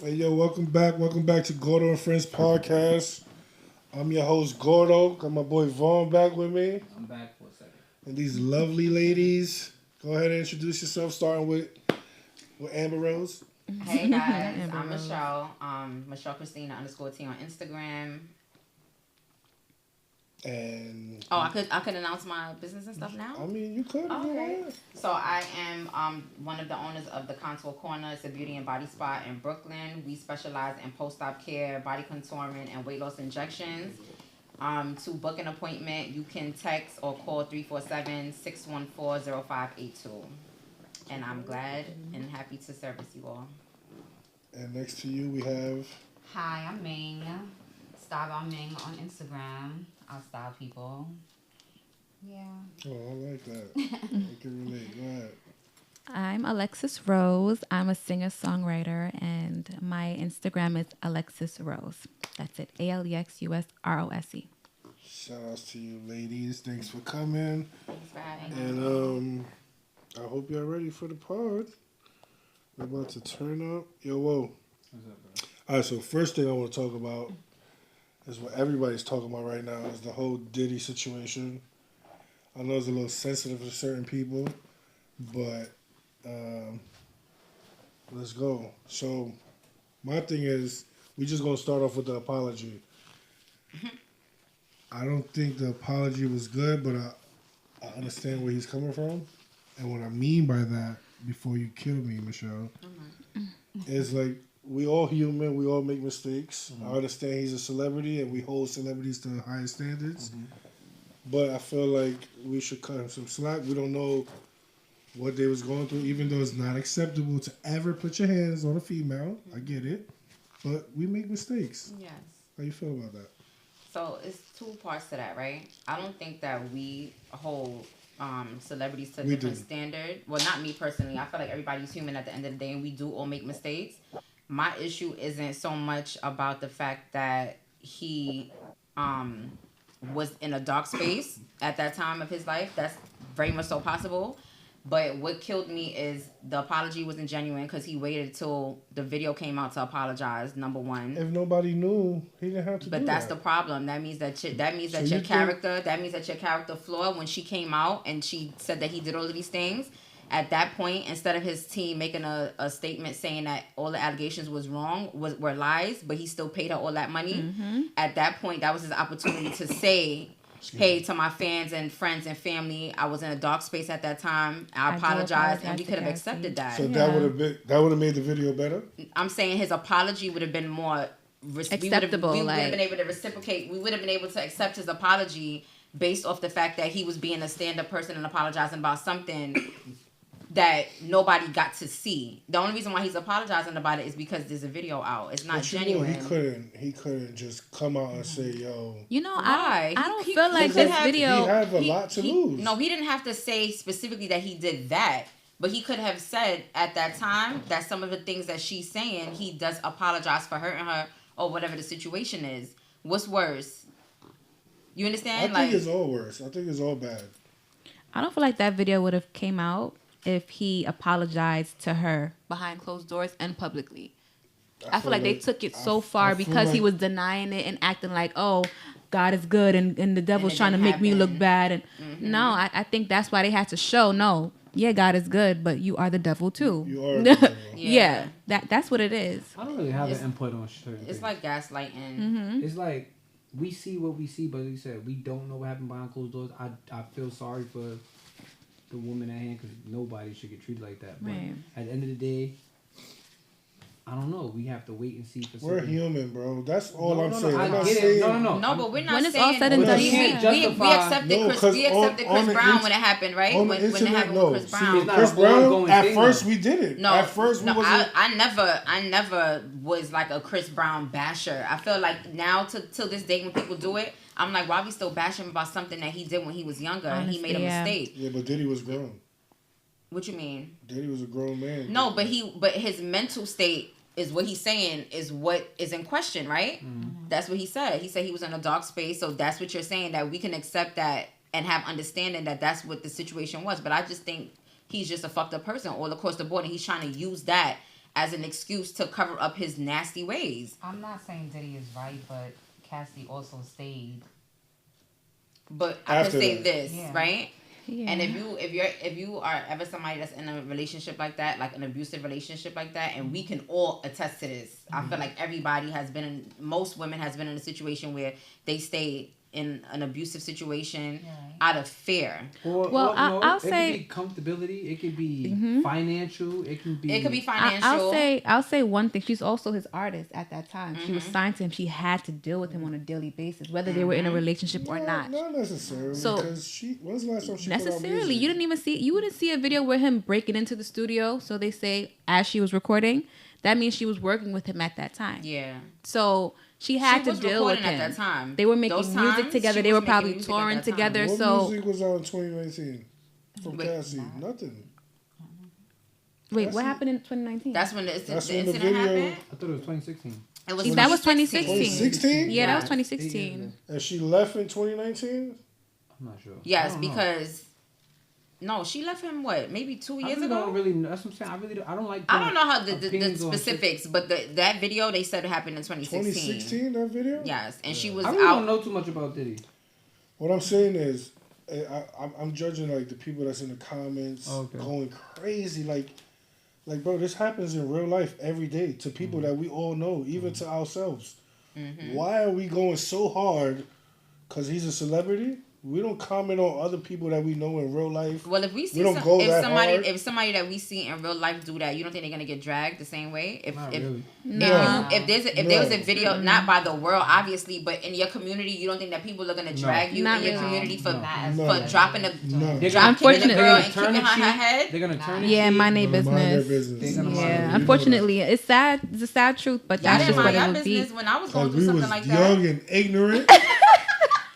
Hey, yo, welcome back. Welcome back to Gordo and Friends podcast. I'm your host, Gordo. Got my boy Vaughn back with me. I'm back for a second. And these lovely ladies. Go ahead and introduce yourself, starting with Amber Rose. Hey guys, I'm Michelle. Michelle Christina _T on Instagram. And I could announce my business and stuff now. I mean, you could. Okay. So I am one of the owners of the Contour Corner. It's a beauty and body spa in Brooklyn. We specialize in post-op care, body contouring, and weight loss injections. To book an appointment, you can text or call 347-614-0582. And I'm glad and happy to service you all. And next to you, we have. Hi, I'm Ming. Style by Ming on Instagram. I'll style people. Yeah. Oh, I like that. I can relate. Go ahead. I'm Alexis Rose. I'm a singer-songwriter, and my Instagram is Alexis Rose. That's it. ALEXUSROSE. Shout outs to you, ladies. Thanks for coming. Thanks for having me. And I hope y'all ready for the pod. We're about to turn up. Yo, whoa. What's up, bro? All right, so first thing I want to talk about is what everybody's talking about right now is the whole Diddy situation. I know it's a little sensitive to certain people, but let's go. So my thing is, we just going to start off with the apology. I don't think the apology was good, but I understand where he's coming from. And what I mean by that, before you kill me, Michelle, is like, we all human. We all make mistakes. I understand he's a celebrity, and we hold celebrities to higher standards. But I feel like we should cut him some slack. We don't know what they was going through, even though it's not acceptable to ever put your hands on a female. I get it. But we make mistakes. Yes. How you feel about that? So it's two parts to that, right? I don't think that we hold celebrities to a different standard. Well, not me personally. I feel like everybody's human at the end of the day, and we do all make mistakes. My issue isn't so much about the fact that he was in a dark space at that time of his life. That's very much so possible. But what killed me is the apology wasn't genuine because he waited till the video came out to apologize. Number one. If nobody knew, he didn't have to. But do that's that. the problem. That means that your character flawed when she came out and she said that he did all of these things. At that point, instead of his team making a statement saying that all the allegations was wrong, were lies, but he still paid her all that money. At that point, that was his opportunity to say, hey, to my fans and friends and family, I was in a dark space at that time. I apologize, and we could have accepted that. So that would have made the video better? I'm saying his apology would have been more acceptable. We would have been able to reciprocate. We would have been able to accept his apology based off the fact that he was being a stand-up person and apologizing about something that nobody got to see. The only reason why he's apologizing about it is because there's a video out. It's not genuine. He couldn't just come out and say, yo. You know, Why? I don't feel like this video. He had a lot to lose. No, he didn't have to say specifically that he did that. But he could have said at that time that some of the things that she's saying, he does apologize for hurting her or whatever the situation is. What's worse? You understand? I think it's all worse. I think it's all bad. I don't feel like that video would have came out if he apologized to her behind closed doors and publicly. I feel like they took it so far because he was denying it and acting like, oh, God is good and the devil's trying to make me look bad. And no, I think that's why they had to show, no, yeah, God is good, but you are the devil too. You are the devil. Yeah, that's what it is. I don't really have an input on certain things. It's like gaslighting. It's like we see what we see, but like you said, we don't know what happened behind closed doors. I feel sorry for the woman at hand because nobody should get treated like that. But Right. at the end of the day, I don't know. We have to wait and see. We're human, bro. That's all I'm saying. I I'm not get saying. it. No. No, but we're not When it's saying... all said and done, we accepted Chris Brown when it happened, right? On the When it internet, happened no. with Chris See, Brown. it's not Chris an Brown, ongoing at thing, first though. we did it. No, at first we wasn't. I never was like a Chris Brown basher. I feel like now till this day when people do it, I'm like, why we still bashing him about something that he did when he was younger and he made a mistake? Yeah, but Diddy was grown. What you mean? Diddy was a grown man. No, but his mental state is what he's saying is what is in question, right? That's what he said. He said he was in a dark space, so that's what you're saying, that we can accept that and have understanding that that's what the situation was. But I just think he's just a fucked up person all across the board, and he's trying to use that as an excuse to cover up his nasty ways. I'm not saying Diddy is right, but Cassie also stayed. But I After can say that. this, Yeah. right? Yeah. And if you are ever somebody that's in a relationship like that, like an abusive relationship like that, and we can all attest to this, I feel like everybody has been in, most women has been in a situation where they stayed in an abusive situation out of fear. Well, I'll say it could be comfortability. It could be financial. It could be Financial. I'll say one thing. She's also his artist at that time. She was signed to him. She had to deal with him on a daily basis, whether they were in a relationship or not. Not necessarily. So- because when's the last time she put out Necessarily, music? you wouldn't see a video where him breaking into the studio. So they say as she was recording, that means she was working with him at that time. Yeah. So she had to was deal with recording him. at that time. They were making Those music times, together. she They was were probably making music at touring that time. together. What So music was out in 2019 from Wait, Cassie? Nothing. wait, what happened in 2019? That's when the when the incident video- happened. I thought it was 2016. It was that was 2016. 2016? Yeah, that was Yeah. 2016. And she left in 2019? I'm not sure. Yes, I don't know. because no, she left him what, maybe 2 I years really ago. don't really. That's what I'm saying. I really don't, I don't like. I don't know how the opinions on shit. specifics, but that video they said it happened in 2016. 2016, that video? Yes, and she was I really out. don't know too much about Diddy. What I'm saying is, I'm judging like the people that's in the comments going crazy. Like, bro, this happens in real life every day to people that we all know, even to ourselves. Why are we going so hard? Because he's a celebrity? We don't comment on other people that we know in real life. Well, if we see don't go that hard. if somebody that we see in real life do that, you don't think they're gonna get dragged the same way? Not really. If there was a video, not by the world obviously, but in your community, you don't think that people are gonna drag you Not in your really. community for No. dropping a They're dropping Unfortunately, the girl and turn keeping the her cheek. head? They're gonna turn it. Yeah, mind their Mind their business. business. They're gonna mind Yeah, their unfortunately, it's sad. It's a sad truth, but Y'all that's didn't just what mind it your would be. business when I was going Because through we something was like young that. and ignorant.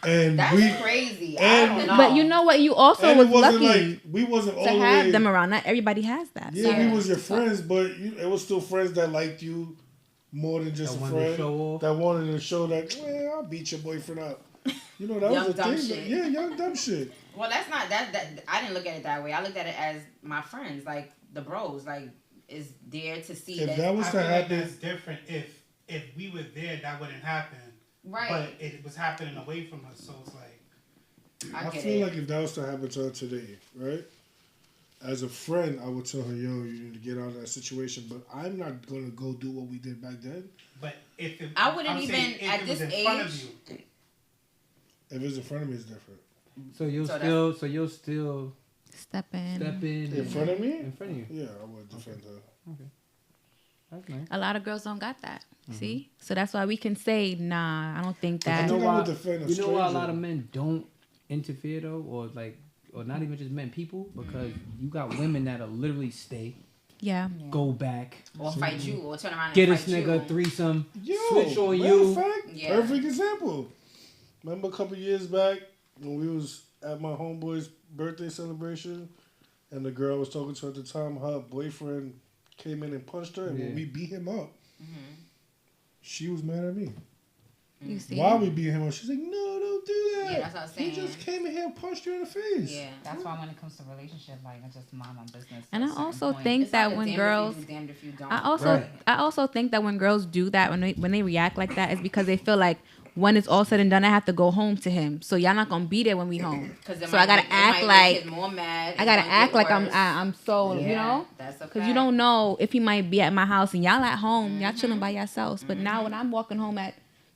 And That's crazy. I and- don't know. But you know what? You also and was it wasn't lucky like we wasn't all to the have way. them around. Not everybody has that. Yeah, Yeah. we was your friends, but it was still friends that liked you more than just That a wanted to friend. show off. That wanted to show that, well, I'll beat your boyfriend up. You know, that Young was a dumb thing. shit. Yeah, young dumb shit. Well, that's not that. I didn't look at it that way. I looked at it as my friends, like the bros, like is there to see If that. that was I to feel like happen, that's different. If we were there, that wouldn't happen. Right. But it was happening away from us, so it's like. I get feel it. like if that was to happen to her today, right? As a friend, I would tell her, yo, you need to get out of that situation. But I'm not going to go do what we did back then. But if it, I wouldn't I'm even, saying if at it this was in front of age- you, If it's in front of me, it's different. So you'll still Step in. step in In front of me? In front of you. Yeah, I would defend her. That's nice. A lot of girls don't got that. See, so that's why we can say, nah, I don't think I that. think know I why- would defend a You know why a stranger. lot of men don't interfere though, or not even just men, people, because you got women that'll literally stay, Yeah. go back, or fight you, or turn around and get fight this nigga a you. threesome, Yo, switch on matter you. of fact, Yeah. perfect example. Remember a couple years back when we was at my homeboy's birthday celebration, and the girl I was talking to at the time, her boyfriend came in and punched her, and when Yeah. we beat him up, she was mad at me. You see. Why we beat him up? She's like, no, don't do that. Yeah, that's what I was He saying. just came in here and punched you in the face. Yeah. That's why when it comes to relationship, like I just mind my business. And at I a certain also point. think It's that like a when damned girls, if you do, damned if you don't. Right. I also think that when girls do that, when they react like that, is because they feel like when it's all said and done, I have to go home to him. So y'all not gonna be there when we home. So I gotta act like more mad. I gotta act like I'm so you know. That's a Because you don't know if he might be at my house and y'all at home, y'all chilling by yourselves. But now when I'm walking home at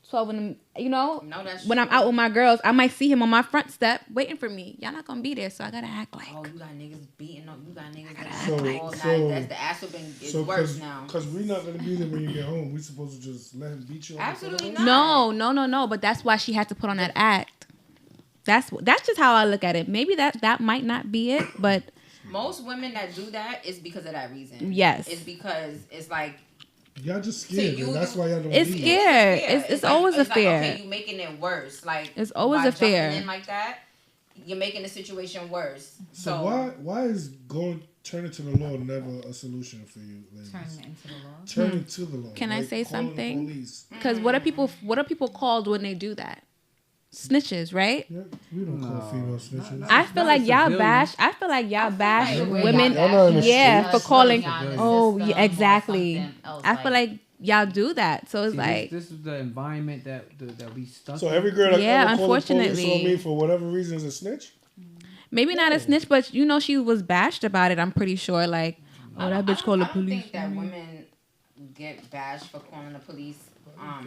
12 in the, you know, No, that's when I'm true. out with my girls, I might see him on my front step waiting for me. Y'all not gonna be there, so I gotta act like. Oh, you got niggas beating up. You got niggas that So- act all so- night. That's the ass whooping is worse now. Because we're not going to be there when you get home. We supposed to just let him beat you up. Absolutely in front not. No. But that's why she had to put on that act. That's just how I look at it. Maybe that might not be it, but Most women that do that is because of that reason. Yes. It's because it's like of y'all just scared. you- and that's why y'all don't it's leave. scared. yeah, It's always a like, fear. okay, you making it worse. Like It's always by a fear. jumping in like that, you're making the situation worse. So why is turning to the law never a solution for you, ladies? Turning it into the law. Turning to the law. Can I say calling the something? police. Because what are people called when they do that? snitches, right? Yeah, we don't call female snitches. not- I feel not like a y'all civilian. bash. I feel like y'all bash like women. y'all not in the Yeah, streets. for calling. Y'all in the Oh, system yeah, or exactly. something else, I feel like y'all do that. So it's See, like, this is the environment that we stuck So in. every girl that Yeah, ever called the police unfortunately. on me for whatever reason is a snitch. maybe not a snitch, but you know, she was bashed about it. I'm pretty sure. Like, oh, that bitch called the I don't police. think that women get bashed for calling the police. I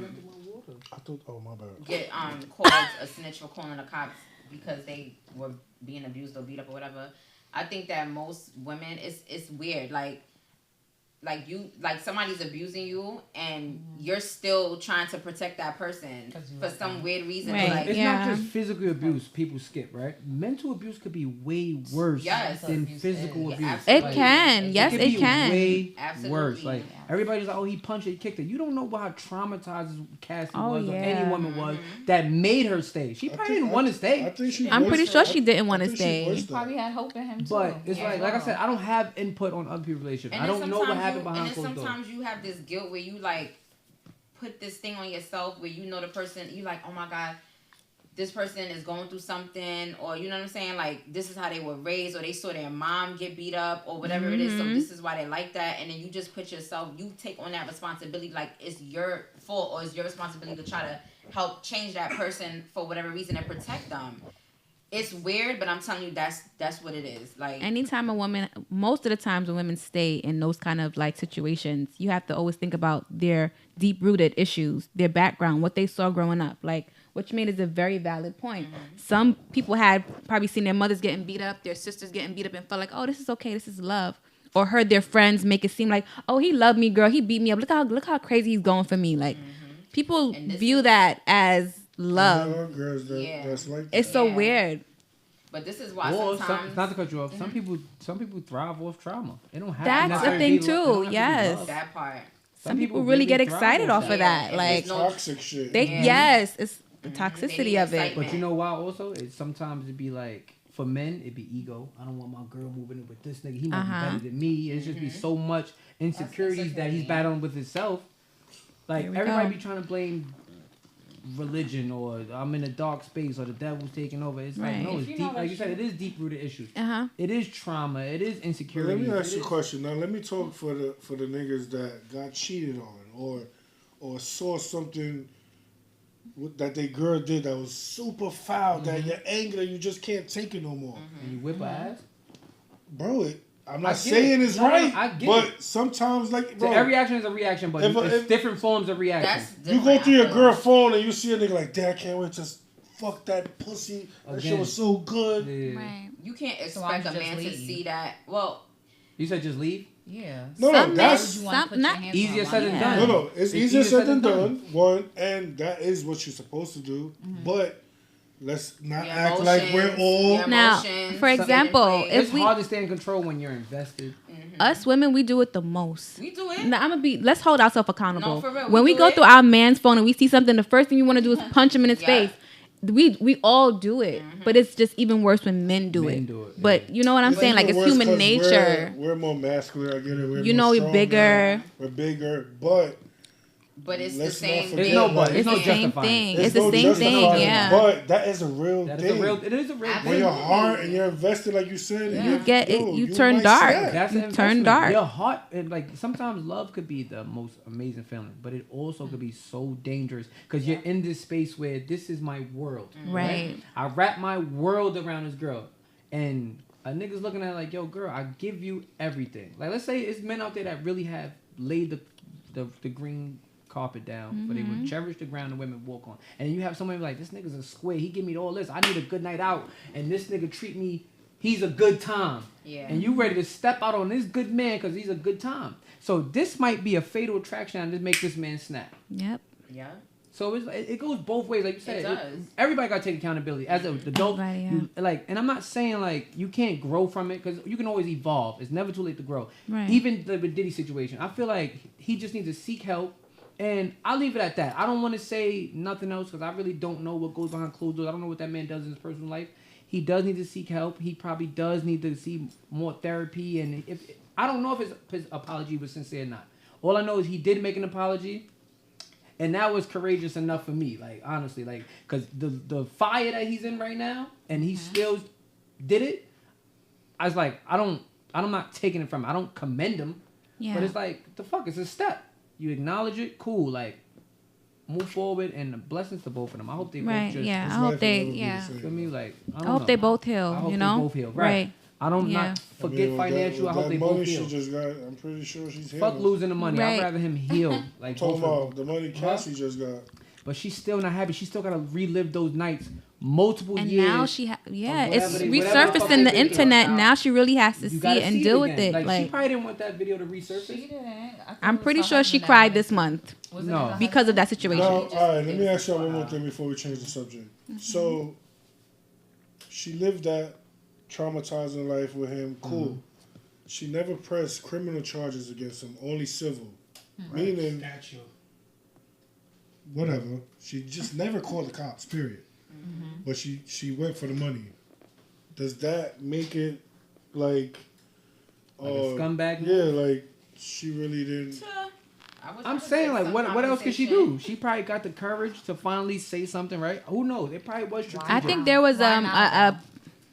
thought, oh my bad. Get called a snitch for calling the cops because they were being abused or beat up or whatever. I think that most women, it's weird. Like somebody's abusing you and you're still trying to protect that person for some weird reason. Right. Like, It's Yeah. not just physical abuse. People skip, right? Mental abuse could be way worse Yes. than Abuse physical is. abuse. Absolutely. It can. Yes, could it be can. way Absolutely. worse. Like Yeah. everybody's like, oh, he punched her, he kicked her. You don't know how traumatized Cassie Oh, was or yeah. any woman was that made her stay. She probably didn't want to stay. I think she I'm pretty voiced sure that. she didn't want I to think she stay. voiced that. Probably had hope in him too. But it's Yeah, like I well. said, I don't have input on other people's relationship. And I then don't know what sometimes happened and behind then closed doors. sometimes you have this guilt where you like put this thing on yourself where you know the person, you like, oh my God, this person is going through something, or you know what I'm saying, like this is how they were raised, or they saw their mom get beat up or whatever it is, so this is why they like that. And then you just put yourself, you take on that responsibility like it's your fault or it's your responsibility to try to help change that person for whatever reason and protect them. It's weird, but I'm telling you, that's what it is. Like Anytime a woman, most of the times when women stay in those kind of like situations, you have to always think about their deep rooted issues, their background, what they saw growing up. Like what you made is a very valid point. Some people had probably seen their mothers getting beat up, their sisters getting beat up, and felt like, oh, this is okay, this is love. Or heard their friends make it seem like, oh, he loved me, girl, he beat me up. Look how crazy he's going for me. Like people view that as love. There are girls that's like that. It's so weird. But this is why Or sometimes not to cut you off. Some people thrive off trauma. It don't have. That's necessarily the thing be too, it don't have to be yes. love. that part. Some people really get thrive excited off of that. Yeah, Like it's no- Toxic shit. they, Yeah. yes, it's the They toxicity need of it. excitement. But you know why? Also, it sometimes it'd be like for men, it'd be ego. I don't want my girl moving in with this nigga. He might be better than me. It's just be so much insecurities that he's battling with himself. Like Here we everybody go. be trying to blame religion or I'm in a dark space or the devil's taking over. It's like Right. no, it's If you deep. know Like that you said, it is deep rooted issues. Uh-huh. It is trauma. It is Let insecurity. me ask you a question. Now let me talk for the niggas that got cheated on or saw something that they girl did that was super foul, that you're angry, you just can't take it no more. And you whip her ass. Bro, I'm I not get saying it. it's No, right, I get but it. sometimes, like, bro, So every action is a reaction, but it's different forms of reaction. That's you go different, through I your feel girl like. phone and you see a nigga like, "Dad, I can't wait to fuck that pussy. That shit Again. was so good." Yeah. Right. You can't So why expect a don't you man just to leave? see that. Well, You said just leave. Yeah. No, Some that's You wanna put your not hands easier on said one than man. done. no. It's easier said than done. One, and that is what you're supposed to do. But let's not your act like we're emotions, all. your Now, emotions for get in example, play. if It's we- hard to stay in control when you're invested. Us women, we do it the most. we do it. Now, let's hold ourselves accountable. No, for real, when we we do go it. through our man's phone and we see something, the first thing you want to do is punch him in his Yeah. face. We all do it, but it's just even worse when men do Men it. do it, But yeah. you know what I'm saying? Like, it's even worse human 'cause nature. We're more masculine. I get it. We're You more know, we're stronger, bigger. We're bigger, but But it's let's the not same forget, thing. no but. It's There's no the same justifying thing. it. It's the no same thing, justifying it, yeah. But that is a real That is thing. a real. It is a real When thing. your heart and you're invested, like you said, You get it. You turn might dark. snap. That's You an turn investment. dark. Your heart, and like sometimes love could be the most amazing feeling, but it also could be so dangerous because you're in this space where this is my world. Right. I wrap my world around this girl, and a nigga's looking at it like, yo, girl, I give you everything. Like, let's say it's men out there that really have laid the green carpet down, but they would cherish the ground the women walk on. And you have somebody like, this nigga's a square. He give me all this. I need a good night out, and this nigga treat me. He's a good time. Yeah. And you ready to step out on this good man because he's a good time. So this might be a fatal attraction and just make this man snap. Yep. Yeah. So it goes both ways, like you said. It does. Everybody got to take accountability as an adult. Everybody, yeah. You, like, and I'm not saying like you can't grow from it because you can always evolve. It's never too late to grow. Right. Even the Diddy situation, I feel like he just needs to seek help, and I'll leave it at that. I don't want to say nothing else because I really don't know what goes behind closed doors. I don't know what that man does in his personal life. He does need to seek help. He probably does need to see more therapy, and if I don't know if his apology was sincere or not. All I know is he did make an apology. And that was courageous enough for me, like honestly, like because the fire that he's in right now, and he still did it. I was like, I'm not taking it from him. I don't commend him, but it's like the fuck, it's a step. You acknowledge it, cool, like move forward, and the blessings to both of them. I hope they both just. Yeah, I hope they. Feel me, like I hope they both heal. I hope you know, they both heal. Right. I don't not forget financial. I hope they both heal. She just got, I'm pretty sure she's fuck losing the money. I'd rather him heal. Like talking about the money Cassie just got. But she's still not happy. She still got to relive those nights multiple years. And now she, it's resurfacing the internet. Now she really has to see it and deal with it. Like she probably didn't want that video to resurface. She didn't. I'm pretty sure she cried this month. No, because of that situation. Now, all right, let me ask y'all one more thing before we change the subject. So she lived that traumatizing life with him. Cool. She never pressed criminal charges against him, only civil. Meaning, whatever. She just never called the cops, period. But she went for the money. Does that make it like a scumbag? Yeah, like she really didn't. I'm saying, like, what else could she do? She probably got the courage to finally say something, right? Who knows? It probably was strategic. I think there was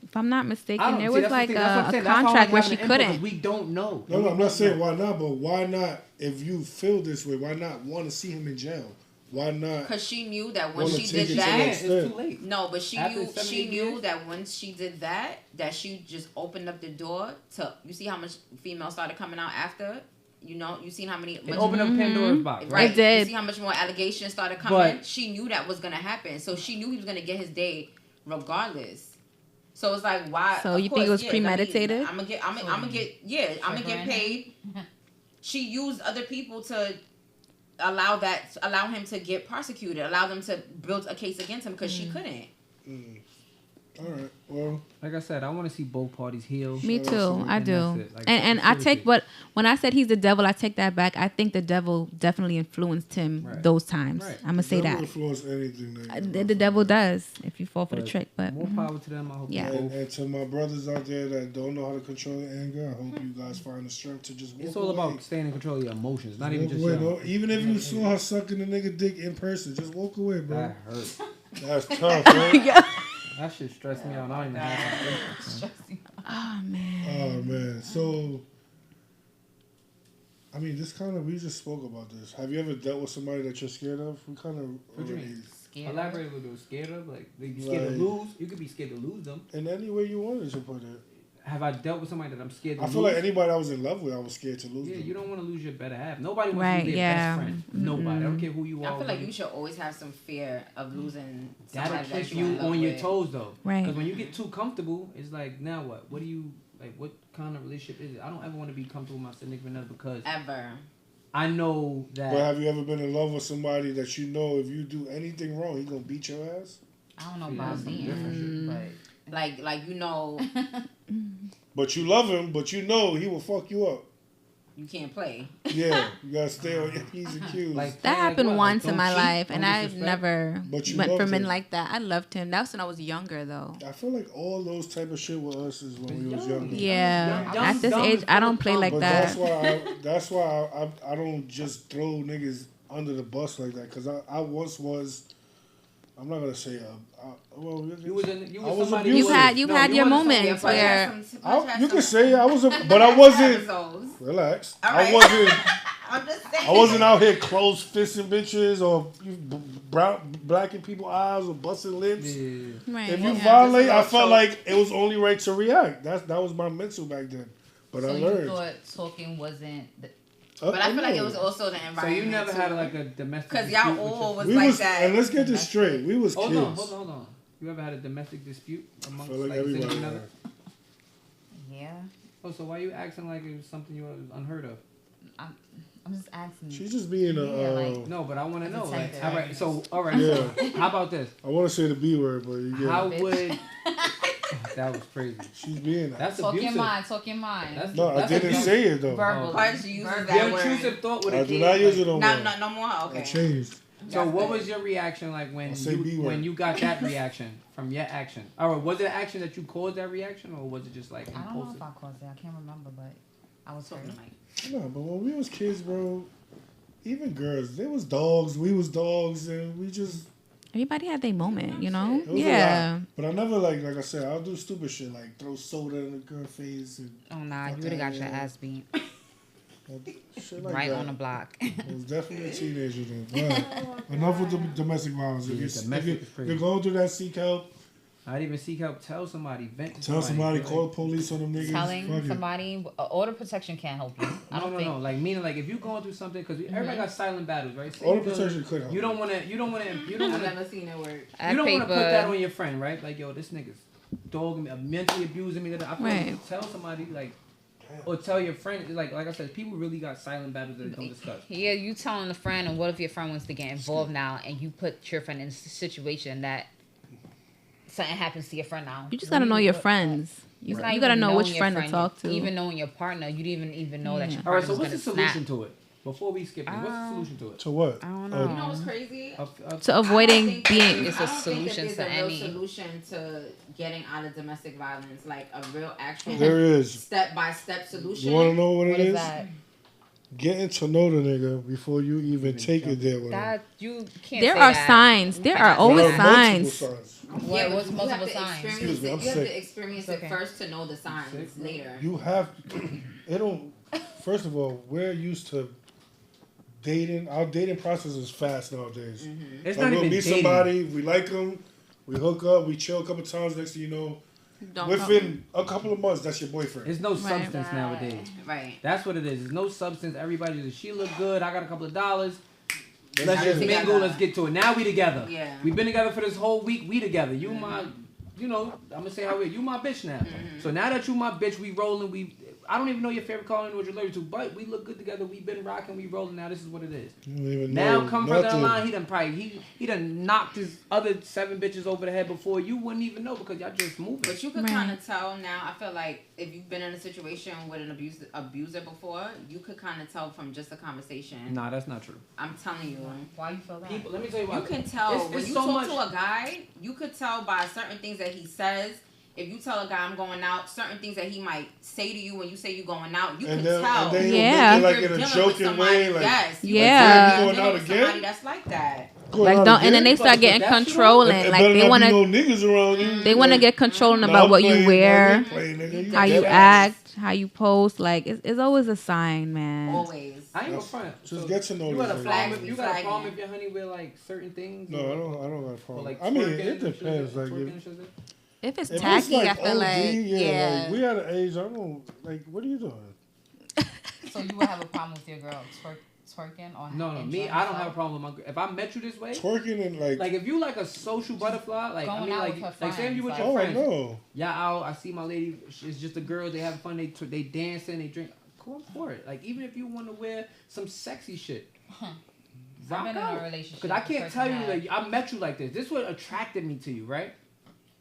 if I'm not mistaken, there was like a contract where she couldn't. We don't know. No, I'm not saying why not, but why not? If you feel this way, why not want to see him in jail? Why not? Because she knew that when she did that, it's too late. No, but she knew that once she did that she just opened up the door to. You see how much females started coming out after. You know, you seen how many. It opened up Pandora's box, right? It did. You see how much more allegations started coming. She knew that was gonna happen, so she knew he was gonna get his day regardless. So it's like, why? So you think it was premeditated? I'm gonna get paid. She used other people to allow him to get prosecuted, allow them to build a case against him because she couldn't. All right. Well, like I said, I want to see both parties heal. Me too. I do. And I take when I said he's the devil, I take that back. I think the devil definitely influenced him those times. Right. I'm gonna say that. Influence anything. The devil does if you fall for the trick. But more power to them. I hope. Yeah. And to my brothers out there that don't know how to control their anger, I hope you guys find the strength to just walk away. It's all about staying in control of your emotions, not even just even if you saw her sucking the nigga dick in person, just walk away, bro. That hurt. That's tough, right? That shit stressed me out. I don't even have Oh man. Oh man. So, I mean, we just spoke about this. Have you ever dealt with somebody that you're scared of? We kind of. What do you mean? Elaborate what you're scared of. Like they scared to lose. You could be scared to lose them. In any way you wanted to put it. Have I dealt with somebody that I'm scared to lose? I feel like anybody I was in love with, I was scared to lose them. You don't want to lose your better half. Nobody wants to lose their best friend. Nobody. I don't care who you are. I feel like you should always have some fear of losing that'll somebody keep you on your toes, though. Right. Because when you get too comfortable, it's like, now what? What do you, like, what kind of relationship is it? I don't ever want to be comfortable with my significant other because... Ever. I know that... But have you ever been in love with somebody that you know if you do anything wrong, he gonna beat your ass? I don't know about being, but... Like, you know... But you love him, but you know he will fuck you up. You can't play. Yeah, you gotta stay on your P's and Q's. That happened once in my life, and I've never went for men like that. I loved him. That was when I was younger, though. I feel like all those type of shit with us is when we was younger. Yeah, at this age, I don't play like that. That's why I don't just throw niggas under the bus like that. Because I once was. I'm not gonna say you had your moments where you can say I was but I wasn't. Relax. Right. I'm just saying. I wasn't out here close fisting bitches or blacking people's eyes or busting lips. Yeah. Right. If you violate, I felt like it was only right to react. That was my mental back then. But I learned. You thought talking wasn't. But I feel like it was also the environment. So you never had like a domestic dispute? Because y'all all was like that. And let's get this straight. We was kids. Hold on. You ever had a domestic dispute amongst like everybody another? Yeah. Oh, so why are you acting like it was something you were unheard of? I'm just asking. She's just being no, but I want to know. Like, all right. So how about this? I want to say the B word, but you get how would... That was crazy. She's being that's talk abusive. Talk your mind. No, I didn't say it though. Verbal. Your intrusive thought would have. I do not use it no more. No more. Okay. I changed. So what was your reaction like when you got that reaction from your action? Or was it an action that you caused that reaction, or was it just like impulsive? I don't know if I caused it. I can't remember, but I was hurt. No, but when we was kids, bro, even girls, they was dogs, we was dogs, and we just. Everybody had their moment, you know? It was a lot. But I never, like I said, I'll do stupid shit, like throw soda in the girl's face. And Oh, nah, you would have got your ass beat. Shit like Right that. on the block. I was definitely a teenager then. But enough with the domestic violence. If you're going through that, seek help. I'd even seek help. Tell somebody. Vent to Tell somebody. Call the police on them niggas. Telling somebody, order protection can't help you. I don't think. No. Like meaning, like if you going through something, because everybody got silent battles, right? So Order protection could help. You don't want to. I've never seen it work. You don't want to put that on your friend, right? Like, yo, this nigga's dogging me, mentally abusing me. I feel like you tell somebody, like, or tell your friend, like I said, people really got silent battles that they don't discuss. Yeah, you telling a friend, and what if your friend wants to get involved now, and you put your friend in a situation that something happens to your friend now? You just gotta know your friends. You gotta know which friend to talk to. Even knowing your partner, you didn't even know that your All right, partner so what's the solution to it? Before we skip it, what's the solution to it? To what? I don't know. You know what's crazy? To avoiding being. It's a solution to any. Solution to getting out of domestic violence, like a real actual. There is step-by-step solution. You want to know what it is? That? Getting to know the nigga before you even take it there with him. That you can't. There say are that. signs. There are always signs. Yeah, what's you multiple have to signs? experience Me, it. I'm You have sick. to experience it first to know the signs later. You have. It don't. First of all, we're used to dating. Our dating process is fast nowadays. Mm-hmm. It's like not we'll even meet dating. somebody, we like them, we hook up, we chill a couple times. Next thing you know, within a couple of months, that's your boyfriend. There's no substance nowadays. Right. That's what it is. There's no substance. Everybody just, she look good. I got a couple of dollars. Let's get just it. mingle. Let's get to it. Now we together. Yeah. We've been together for this whole week. We together. You my, you know, I'm gonna say how we. You my bitch now. So now that you my bitch, we rolling. I don't even know your favorite color and what you're allergic to, but we look good together. We've been rocking. We rolling. Now this is what it is. You don't even Now know come further nothing. down the line, he done knocked his other 7 bitches over the head before. You wouldn't even know because y'all just moving. But you could kind of tell now. I feel like if you've been in a situation with an abuser before, you could kind of tell from just a conversation. Nah, that's not true. I'm telling you. Why you feel that? People, let me tell you why. You can tell when it's you so talk much. to a guy. You could tell by certain things that he says. If you tell a guy I'm going out, certain things that he might say to you when you say you're going out, you can tell. And then Yeah. he'll make it like You're in a dealing joking with way, somebody- like yes, Yeah. you going out with somebody again? that's like that. Like don't, and then they start getting That's controlling. And Like better they not want be to. no niggas around you. They want to get controlling Nah, about I'm what you playing, wear, nah, they play, nigga. how you Yes. act, how you post. Like it's always a sign, man. Always. I ain't gonna front. Just get to know You got a this problem? nigga. You got a problem if your honey wear like certain things? No, I don't got a Or problem. like I mean, twerking it and shit depends. that? Like Twerking if, and shit that? If it's if tacky, it's like I feel OD, like like we at an age, I don't like. What are you doing? So you would have a problem with your girl twerking or No, me. I don't have a problem with my girl. If I met you this way, Twerking and like if you like a social butterfly, like Going I mean, out like with her like say if you with friends, your oh friends, no, yeah, out. I see my lady. It's just the girls. They having fun. They dancing. They drink. Cool for it. Like even if you want to wear some sexy shit. I've been in a out. relationship. Because I can't with a tell you person like I met you like this. This is what attracted me to you, right?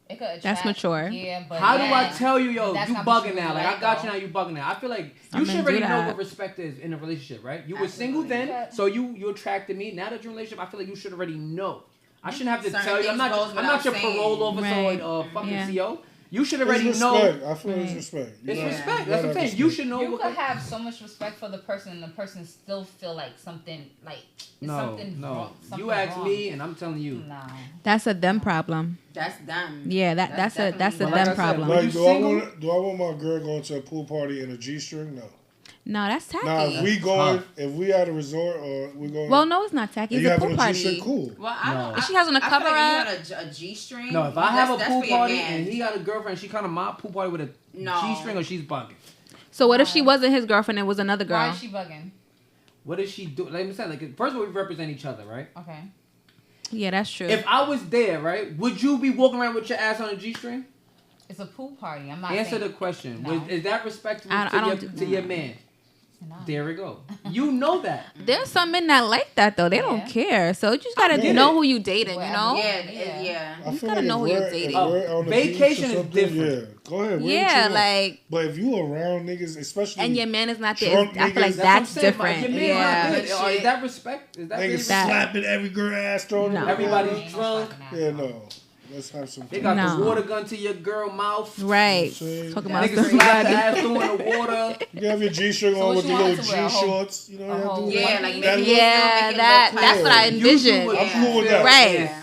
It could attract, That's mature. Yeah, but How do I tell you, yo, That's you not what bugging you now? really Like I like, got you though. now, you bugging now. I feel like Some you men should do already know that. what respect is in a relationship, right? You were single Absolutely. then, so you attracted me. Now that you're in a relationship, I feel like you should already know. I shouldn't have to Certain tell you. I'm things goes not your without saying. parole officer Right. or fucking Yeah. CO. You should it's already respect. know. I feel it's Right. respect. It's Yeah. respect. You That's what I'm gotta saying. have You respect. should know. You what could have so much respect for the person, and the person still feel like something like something no. wrong. You asked me, and I'm telling you. No. that's a them problem. That's them. Yeah, that's a definitely Like I them said, problem. when Like, you do single? I want my girl going to a pool party in a G-string? No. No, that's tacky. Nah, if we That's going, tough. if we at a resort or we going, Well, no, it's not tacky. and It's you a having pool a G-string, party. cool. Well, I don't. If she has on a I feel cover like up- if you had a G-string. No, if I have a that's pool for your party man. and he got a girlfriend, she kind of my pool party with a No. G-string, or she's bugging. So what if she wasn't his girlfriend and was another Why girl? is she bugging? What does she do? Like I'm saying, like first of all, we represent each other, right? Okay. Yeah, that's true. If I was there, right, would you be walking around with your ass on a G-string? It's a pool party. I'm not Answer saying, the question. No. Is that respectful I to don't your, do to your man? No. There we go. You know that. There's some men that like that though. They don't Yeah. care. So you just gotta get know it. who you dating. You know. Yeah. I You feel gotta like know if who you're we're- dating. if we're on the Vacation beach or is something, different. Yeah, go ahead. whatever Yeah, you want. like, But if you around niggas, especially and your man is not there. Drunk I feel like niggas. That's what I'm that's saying, different. Your man Yeah. not good. Is that respect? Is that really niggas respect? slapping every girl ass, throwing No. them Everybody's around. drunk. Yeah, no. Let's have some. They got No. the water gun to your girl mouth. Right. See? Talking about Niggas slap the ass through in the water. You have your G-string So on what with you the want little to wear? A whole- G-shorts. You know what you have to do? Yeah, like that maybe look. Yeah, that's what I envision. would- I'm cool with that. Right. Yeah.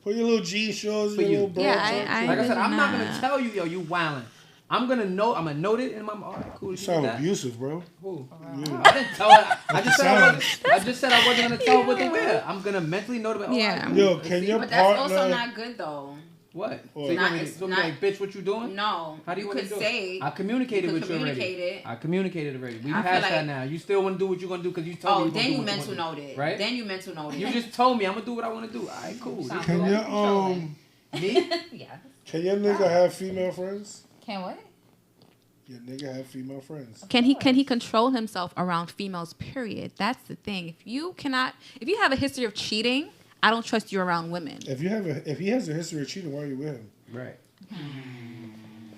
Put your little G-shorts, For your you. little bra. Yeah, shorts. I Like I said, I'm not gonna Nah. tell you, yo, you wildin'. I'm gonna note it in my. All right, cool. You You did sound that. abusive, bro. Who? Yeah. I didn't tell her. I just said I wasn't gonna tell her what to Yeah. wear. I'm gonna mentally note about. Yeah. Right, Yo, let's can see. your But that's also partner? not good though. What? Or- So you want me It's to be not- like, bitch, what you doing? No. How do you want could to do say it? I communicated you with could you already. communicate it. I communicated already. We I feel passed that like- now. You still want to do what you're gonna do because you told me. Oh, you then gonna you do what mental wanna do, noted. right? Then you mental noted. You just told me I'm gonna do what I want to do. All right, cool. Sounds Can good. your Yeah. can your nigga have female friends? Can what? Your nigga have female friends. Can he control himself around females? Period. That's the thing. If you have a history of cheating, I don't trust you around women. If he has a history of cheating, why are you with him? Right.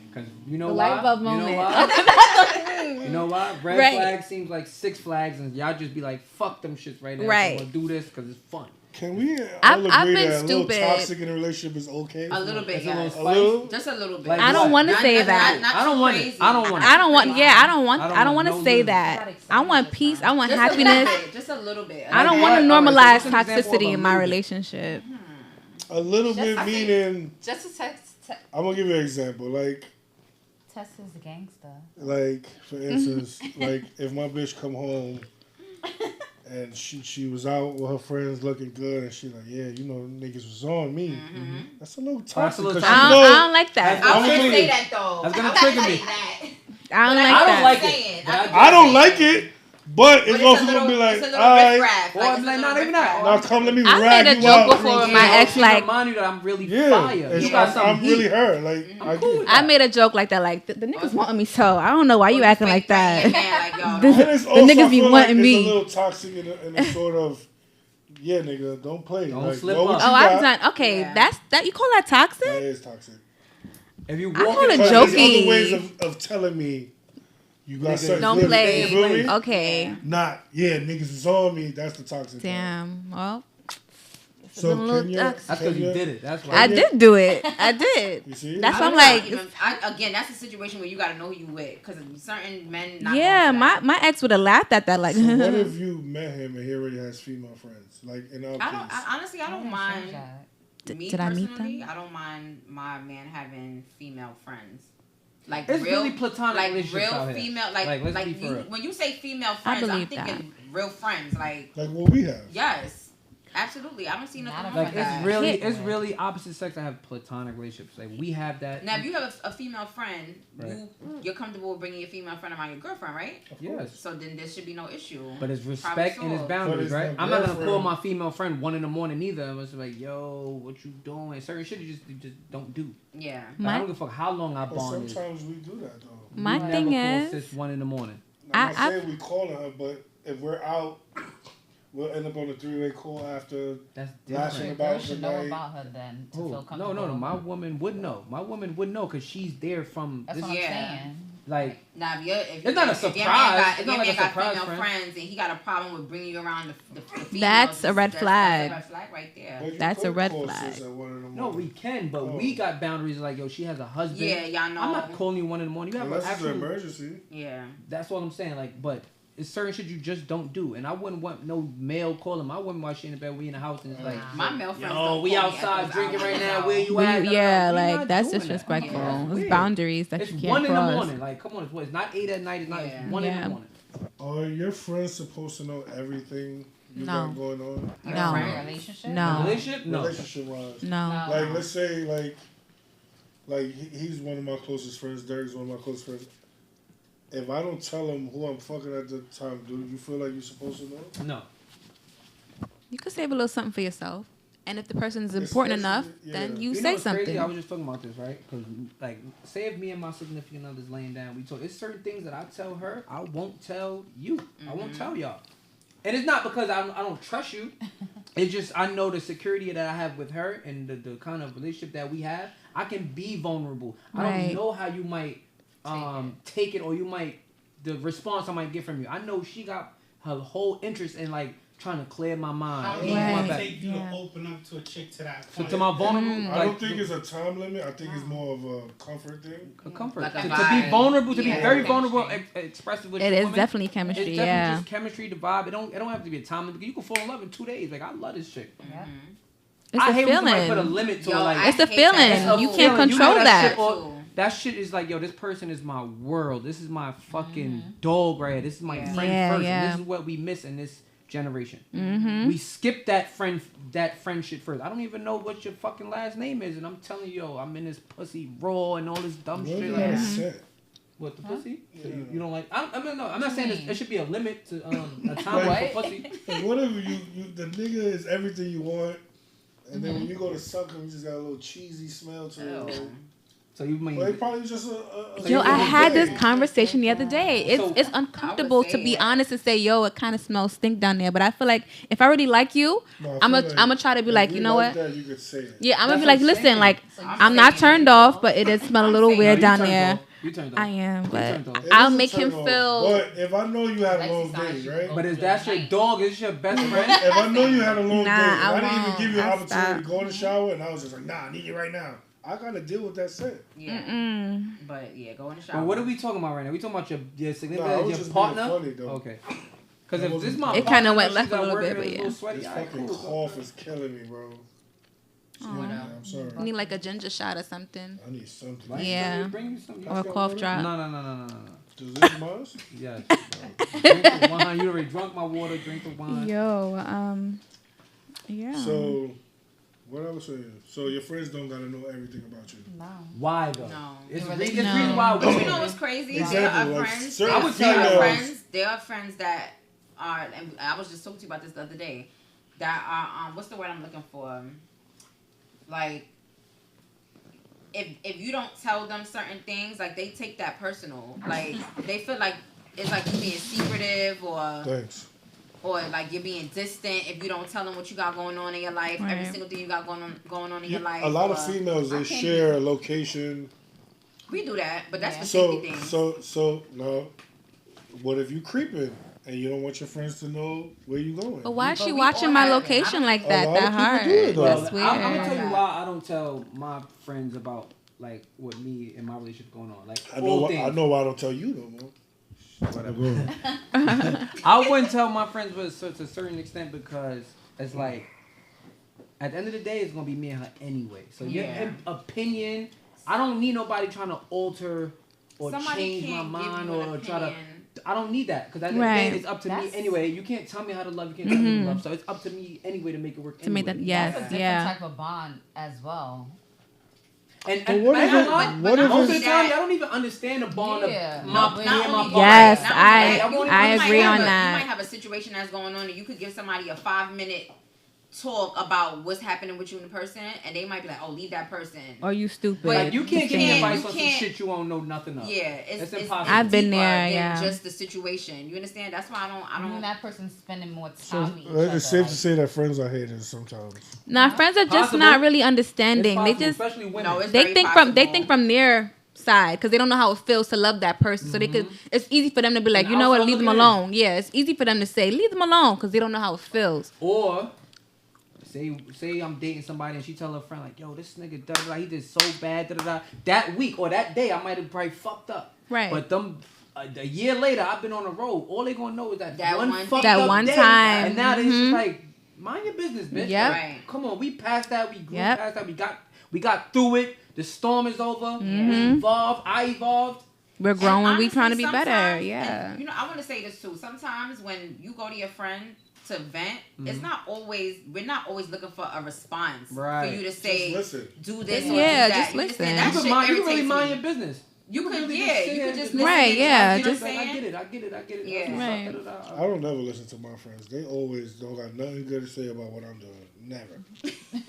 Because you know The why? light bulb You know moment. why? You know why? Red Right. flag seems like 6 flags, and y'all just be like, "Fuck them shits right now. Right. I'm gonna do this because it's fun." Can we all I've agree been that a little stupid. toxic in a relationship is okay? A little bit, It's a little yes. A little? Just a little bit. Like I don't what? want to Not- say not- that. not I don't too want it. crazy. I don't want it. I don't want. Yeah, I don't want. I don't I don't want want to no say little- that. I want peace. I want Just happiness. A little bit. Just a little bit. I don't Like want to what? All right, so normalize what's an example of toxicity a in my little bit? relationship. A little bit I think- meaning. Just to text I'm gonna give you an example. Tess is the gangster. Like for instance, like if my bitch come home and she was out with her friends looking good, and she like, yeah, you know, niggas was on me. That's a little That's a toxic. little 'cause toxic. you I know, don't like that. I I'm wouldn't gonna- say that though. That's gonna I'm trigger not me. saying that. I don't But like I don't that. like saying. it. I'm I don't saying. like it, but it's But also a gonna be like, it's a little alright, riff-raff. Or I'm it's a like, little not even that. riff-raff. now come let me I rag made a you joke out before real with my quick. ex, She like- remind you that I'm really Yeah, fire. and You got some I'm really heat. her. Like I cool get with I made a joke like that. Like the niggas want me, so I don't know why you Or acting fake like that. praying, like, yo, The- And it's the also, niggas I be feel wanting like me. It's a little toxic in a sort of, yeah, nigga, don't play. Don't like, slip know what up. you Oh, I'm got. done. Okay, Yeah. that's that. You call that That toxic? is toxic. If you I walk call it in Because front of there's jokey. other ways of telling me you got Nigga, something. Don't good. play. You feel me? Okay. Not, yeah, niggas is on me. That's the toxic. part. Damn. Well, So a little can you? toxic. That's because you did it. That's why. I did do it. I did. You see? That's I why I'm don't like, even- again, that's a situation where you gotta know who you with, because certain men. Not yeah, going for that. my ex would have laughed at that. Like, So what if you met him and he already has female friends? Like in our I don't. case. Honestly, I don't mind. Me Did I meet personally, them? I don't mind my man having female friends. Like It's real, really platonic like relationships out real here. female, Like, let's like be for you, real. when you say female friends, I'm believe thinking real friends. Like Like what we have. yes, absolutely. I don't see nothing wrong Like with it's that. really opposite sex to have platonic relationships. Like we have that. Now, if you have a female friend, Right. you're comfortable with bringing your female friend around your girlfriend, right? Yes. So then there should be no issue. But it's Problem respect and it's solved. boundaries, But it's right? my I'm not gonna girlfriend. call my female friend 1 a.m. either. I'm just like, yo, what you doing? Certain shit you just don't do. Yeah. Like, I don't give a fuck how long our But bond is. sometimes we do that though. my We thing never call is, sis 1 a.m. I'm not I- saying we calling her, but if we're out, we'll end up on a 3-way call after. That's Lashing different. about Girl should know tonight. about her then to Who? feel No, comfortable. no. My woman would know. My woman would know because she's there from. That's This, what I'm Yeah. saying. like, Now, if It's not a if your surprise. man got, It's if not your like man a got surprise female friend. friends and he got a problem with bringing you around the females, That's a red flag. That's a red flag right there. But you That's a could red call flag. sis at 1 in the no, morning. we can, but Oh. we got boundaries. Like, yo, she has a husband. Yeah, y'all know. I'm not calling you 1 a.m. You have an Unless it's an actual. emergency. Yeah. That's what I'm saying. Like, but it's certain shit you just don't do. And I wouldn't want no male calling my woman while she in the bed. We in the house and it's like, My male friends. yo, don't we call me at outside those drinking right hours, now. so- Where you we, at? yeah, We like not that's doing that. disrespectful. Yeah, It's weird. boundaries that It's you can't 1 in the cross. morning. Like, come on, it's not 8 at night. It's not. Yeah. It's 1 in Yeah. the morning. Are your friends supposed to know everything you No. got going on? Your No. friends. Relationship? No. Relationship? No. Relationship wise. No. Like, let's say, like he's one of my closest friends. Derek's one of my closest friends. If I don't tell him who I'm fucking at the time, do you feel like you're supposed to know? No. You could save a little something for yourself, and if the person's important enough, Especially- then yeah. you, You know say what's crazy? something. I was just talking about this, right? Because, like, say if me and my significant other's laying down, we talk. It's certain things that I tell her, I won't tell you. I won't tell y'all. And it's not because I don't trust you. It's just I know the security that I have with her and the kind of relationship that we have. I can be vulnerable. I Right. don't know how you might take it or you might the response I might get from you. I know she got her whole interest in like trying to clear my mind. How long ease does my it back. take you to open up to a chick to that So point? to my vulnerable, I don't think it's a time limit. I think it's more of a comfort thing. a comfort. Like a to be vibe. vulnerable, to be Yeah. very Chemistry. vulnerable, expressive with It your is woman. definitely It's chemistry. definitely Yeah. just chemistry, the vibe. It don't have to be a time limit. You can fall in love in 2 days. Like I love this chick. Yeah. It's I a hate when somebody put a feeling. limit to Yo, it. Like It's a hate feeling. that. You It's a can't feeling. control know that. shit all- that shit is like, yo, this person is my world. This is my fucking dog right here. This is my Yeah. friend Yeah, first. yeah. And this is what we miss in this generation. Mm-hmm. We skip that friend shit first. I don't even know what your fucking last name is, and I'm telling you, yo, I'm in this pussy raw and all this dumb What shit. if you Like, got a set? what the pussy? So Yeah. you don't like? I mean, no, I'm not saying mean? it should be a limit to a time limit for pussy. Like, what if the nigga is everything you want, and then when you go to suck him, you just got a little cheesy smell to it. Like, So you mean? well, it probably just a Yo, I had this day. conversation the other day. So- It's uncomfortable to be say- honest and say, yo, it kind of smells stink down there. But I feel like if I really like you, No, I I'm feel gonna try to be if like, we you know like what? That, you could say it. Yeah, I'm gonna That's be like, what I'm listen, saying. like So I'm not saying- turned off, but it did smell a little saying- weird you down turned there. off. You turned off. I am, You but turned off. It I'll is a make him turn off, feel. But if I know you had a Like long she sounds day, you right? go- But is that your dog? Is your best friend? If I know you had a long Nah, day, I and I didn't even won't. give you an I'll opportunity stop. to go in the shower, and I was just like, nah, I need you right now. I gotta deal with that set. Yeah. Mm. But yeah, go in the shower. But what are we talking about right now? We talking about your significant Nah, I was your just partner? being funny, though. Okay. Because That if this wasn't- is my It partner, kinda went she's left a at little work bit, and but it's a yeah. little sweaty, This all right, fucking cool. cough is killing me, bro. What Yeah, up? I'm sorry. I need like a ginger shot or something. I need something. Right? Yeah. Bring me some. Or a cough drop. No. Does this Mars? Yes. Bro. Drink the wine. You already drunk my water. Drink the wine. Yo, yeah. So, what I was saying. So your friends don't gotta know everything about you. No. Why though? No. It's No. the reason why. But you know what's crazy? Exactly, There are like, friends. certain I would tell you There are females- friends. There are friends that are, and I was just talking to you about this the other day. That are, what's the word I'm looking for? Like, if you don't tell them certain things, like they take that personal. Like they feel like it's like you being secretive Thanks. or like you're being distant if you don't tell them what you got going on in your life. Every Right. single thing you got going on in your life. A lot or- of females, I they can't share a location. We do that, but that's for So, safety things. so no. What if you creeping and you don't want your friends to know where you going? But why is But she we watching all my have it. location like A that? lot That of people hard. do it, though. That's Well, I'm gonna weird. tell you why I don't tell my friends about like what me and my relationship going on. Like I know. all I know why I don't tell you no more. Whatever. I wouldn't tell my friends to a certain extent because it's like at the end of the day it's gonna be me and her anyway. So your Yeah. opinion, I don't need nobody trying to alter or Somebody change my can't mind give you an or try to. opinion. I don't need that because at the end Right. of the day it's up to me That's- anyway. You can't tell me how to love. You can't tell me to love. So it's up to me anyway to make it work. To make that, anyway. yes, That's a different yeah. type of bond as well. And what I if ain't it- gonna lie, what if most of it's- the time, y'all don't even understand the bond Yeah. of No, my but me not and my only partner. Yes, that, not only I that, you might agree have on a- that. You might have a situation that's going on, and you could give somebody a 5-minute talk about what's happening with you and the person, and they might be like, "Oh, leave that person." Or you stupid. But Like you can't give me can't- advice you on some can't- shit you won't know nothing of. Yeah, That's it's impossible. I've been deeper there, than yeah. just the situation. You understand? That's why I I mean, don't. that person's spending more So time with each other. it's safe to like- say that friends are haters sometimes. Nah, friends are just Possible. not really It's understanding. They possible, just especially women. No, it's they very think possible. from their side because they don't know how it feels to love that person. So they could. It's easy for them to be like, And you know what, outside leave them looking in. alone. Yeah, it's easy for them to say leave them alone because they don't know how it feels. Or say I'm dating somebody and she tell her friend like, yo, this nigga da da da, he did so bad da da da. That week or that day I might have probably fucked up. Right. But them a year later I've been on the road. All they gonna know is that That one one fucked That up one day. time. And now they just Mhm. like mind your business, bitch. Yep. Like, Right. come on, we passed that. We grew Yep. past that. We got through it. The storm is over. We Mhm. evolved. I evolved. We're And growing. We honestly, trying to be better. sometimes- Yeah. and, you know, I want to say this too. Sometimes when you go to your friend to vent, Mm-hmm. it's not always. We're not always looking for a response Right. for you to say, Just listen. do this Yeah, or do that. just You listen. understand? You That can, shit you can really irritates mind me. your business. You could, really yeah, just sit you there could and just just- listen. Right, and yeah, you know just- what I'm I saying? get it. Yeah. Right. I don't never listen to my friends. They always don't got nothing good to say about what I'm doing. Never.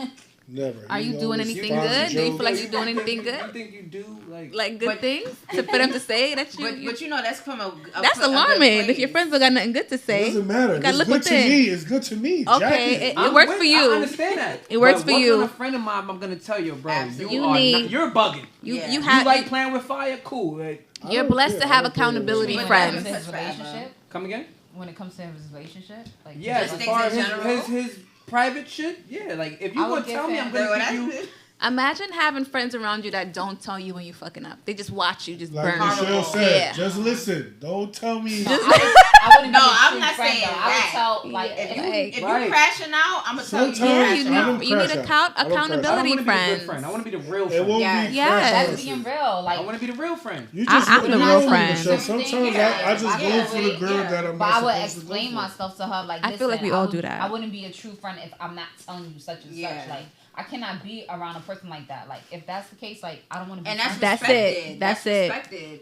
Never. Are you doing always anything find a good? Do you joke. feel like you're doing anything You good? think you do like Like good But- things for them to say that you. But you know that's from a That's a good alarming. If place. your friends don't got nothing good to It say, doesn't matter. you gotta It's look good to within. me. It's good to me. Okay, Jackie. it I'm works with- for you. I understand that. It works But for working you. on a friend of mine, I'm gonna tell you, bro. Absolutely. You You are need- not, you're bugging. You Yeah. you You have Playing with fire, cool. Like, I you're don't blessed care. to I have don't care. accountability But friends. that His relationship. come again? when it comes to his relationship? Like, Yeah, Just as things far in as general? his private shit, yeah. Like, if you I would want to give tell me, him- I'm going to give you... Imagine having friends around you that don't tell you when you fucking up. They just watch you just Like burn. Michelle said, Yeah. just listen. Don't tell me. I wouldn't No, be a I'm true not friend, saying though. I would that. tell, like, If you Right. crashing out, I'm gonna tell you. Sometimes- Yeah, You I don't crashing you need crash out. I don't crash out. I don't accountability want to be the good friends. friend. I want to be the real It friend. won't Yes. be Yes. fresh. that's being real. Like, I want to be the real friend. You just I'm you the know real me, friend. Michelle. Sometimes Yeah. I just Yeah, go for the girl that I'm but not I would supposed to explain go for. myself to her. Like, I feel like we listen, all would- do that. I wouldn't be a true friend if I'm not telling you such and Yeah. such. Like, I cannot be around a person like that. Like, if that's the case, like, I don't want to be. And that's That's respected. it. That's it. Respected.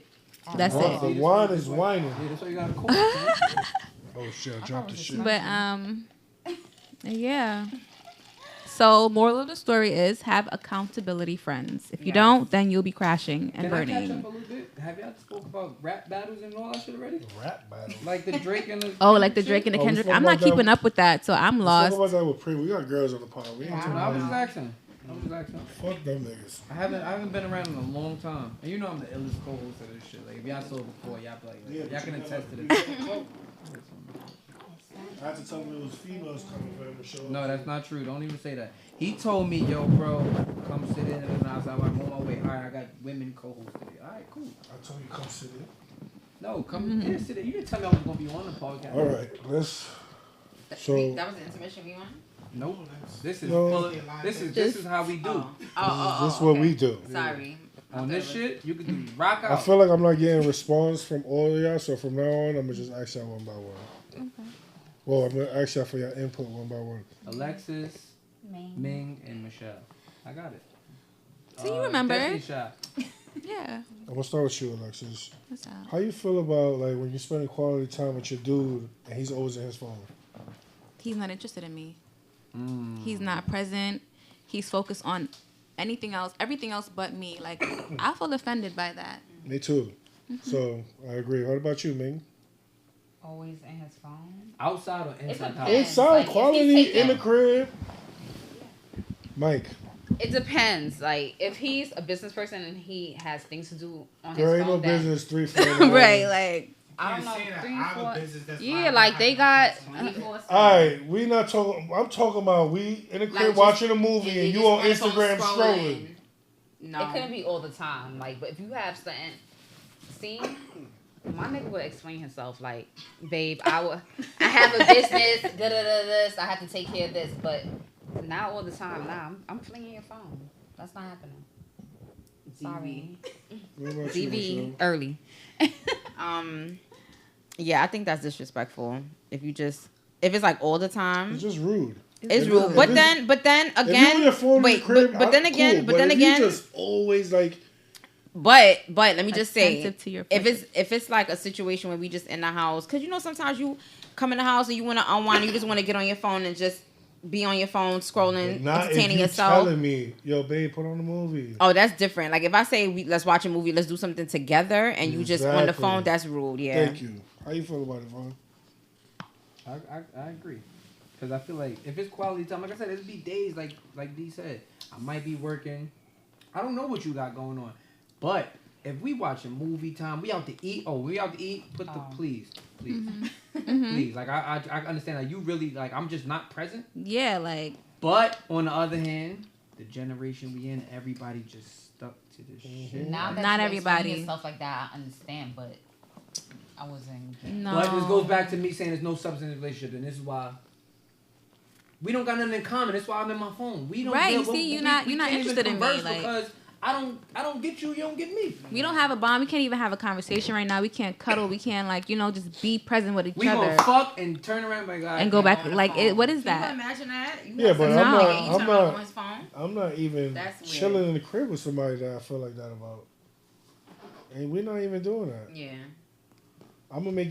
That's Oh, it. the wine is whining. Yeah, that's why you got to call. Man. Oh shit! I dropped the shit. But yeah. So moral of the story is have accountability friends. If you Yes. don't, then you'll be crashing and Can I catch burning. up a little bit? Have y'all spoke about rap battles and all that shit already? Rap battle. Like the Drake and the... Oh, like the shit? Drake and the Oh, we Kendrick. spoke I'm not about that. keeping up with that, so I'm Let's lost. talk about that with Pre. We got girls on the pod. We ain't No, talking I was about just asking. fuck them niggas. I haven't been around in a long time. And you know I'm the illest co-host of this shit. Like, if y'all saw it before, y'all be like, Yeah, y'all but can you attest to never- this. I had to tell him it was females coming for him to show up. No, that's not true. Don't even say that. He told me, yo, bro, come sit in. And I was like, I'm on my way. All right, I got women co-hosts today. All right, cool. I told you come sit in. No, come here, sit in. You didn't tell me I was going to be on the podcast. All right, let's. So That was the intermission we won? Nope. This is No. full of, this is how we do. this is what we do. Sorry. On this shit, you can do rock out. I feel like I'm not getting response from all of y'all, so from now on, I'm gonna just ask y'all one by one. Okay. Well, I'm gonna ask y'all for your input one by one. Alexis, Ming, and Michelle. I got it. So you remember? Destiny shot. Yeah. I'm gonna start with you, Alexis. What's up? How you feel about like when you're spending quality time with your dude and he's always in his phone? He's not interested in me. He's not present. He's focused on everything else but me. Like, I feel offended by that. Me too. So I agree. What about you, Ming? Always in his phone. Outside or inside? It house? depends. Inside Like, if quality he's in the taking- crib. Mike, It depends. Like, if he's a business person and he has things to do on there his ain't no phone, then business 3, 4 in the morning. Right, like, I don't know. Can't say that. 3, I have a 4. business that's Yeah, live like they got. 24/7. All right, we not talking. I'm talking about we in the crib Like, watching a just- movie and they you just on the phone Instagram scrolling. No. It couldn't be all the time. Like, but if you have something, see, my nigga would explain himself. Like, babe, I have a business. This. I have to take care of this, but not all the time. Nah, I'm flinging your phone. That's not happening. Sorry. What about you, DV Michelle? early. Yeah, I think that's disrespectful. If it's like all the time, It's just rude. it's If rude. it- But if then If you again, on your phone in wait, the crib, but then I'm again, cool. but then if again, you just always like but let me just say, attentive to your if it's like a situation where we just in the house, because you know sometimes you come in the house and you want to unwind, you just want to get on your phone and just be on your phone scrolling, not if entertaining you yourself. telling me, yo, babe, put on the movie. Oh, that's different. Like if I say let's watch a movie, let's do something together, and you just on the Exactly. phone, that's rude. Yeah. Thank you. How you feel about it, Vaughn? I agree. Because I feel like if it's quality time, like I said, it'll be days like D said. I might be working. I don't know what you got going on. But if we watching movie time, we out to eat. Oh, we out to eat. Put the please. Please. Like I understand that you really like I'm just not present. yeah, like, But on the other hand, the generation we in, everybody just stuck to this shit. Now that Not you everybody. explain yourself like that, I understand, but I wasn't. no. But this goes back to me saying there's no substance in relationship, and this is why we don't got nothing in common. That's why I'm in my phone. We don't. Right, deal- you see, we you're not can't even interested in me, converse like- because I don't get you. You don't get me. We don't have a bond. We can't even have a conversation right now. We can't cuddle. We can't, like, just be present with each We other. gonna fuck and turn around by God And go back. On the Like, phone. what is Can you that? imagine that? You Yeah, have but sex I'm with a not- nigga and you I'm turn not- on his phone. I'm not even That's weird. chilling in the crib with somebody that I feel like that about. And we're not even doing that. Yeah. I'm gonna make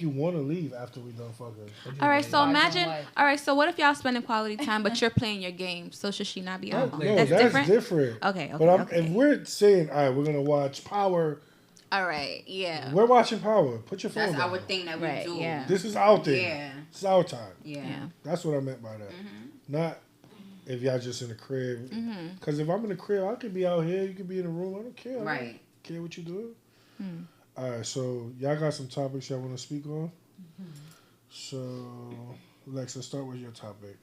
you want to leave after we done fucking. All right, so Why imagine. don't what? All right, so what if y'all spending quality time, but you're playing your game? So should she not be on? No, No, that's that's different. different. Okay, But I'm, okay. if we're saying, all right, we're gonna watch Power, All right, yeah. we're watching Power. Put your phone That's down. our thing that we Right, do. yeah. This is our thing. Yeah. It's our time. Yeah. Yeah. That's what I meant by that. Not if y'all just in the crib. Because if I'm in the crib, I could be out here. You could be in the room. I don't care. I don't Right. care what you doing. All right, so y'all got some topics y'all want to speak on? So, Lex, let's start with your topic.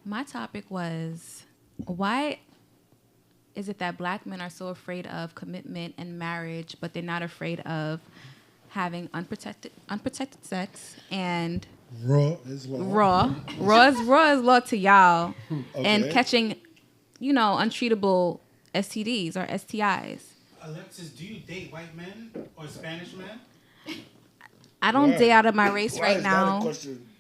My topic was, why is it that black men are so afraid of commitment and marriage, but they're not afraid of having unprotected sex and Raw is law. raw is law to y'all, Okay. and catching, untreatable STDs or STIs. Alexis, do you date white men or Spanish men? I don't Why? date out of my race Why right is that a now.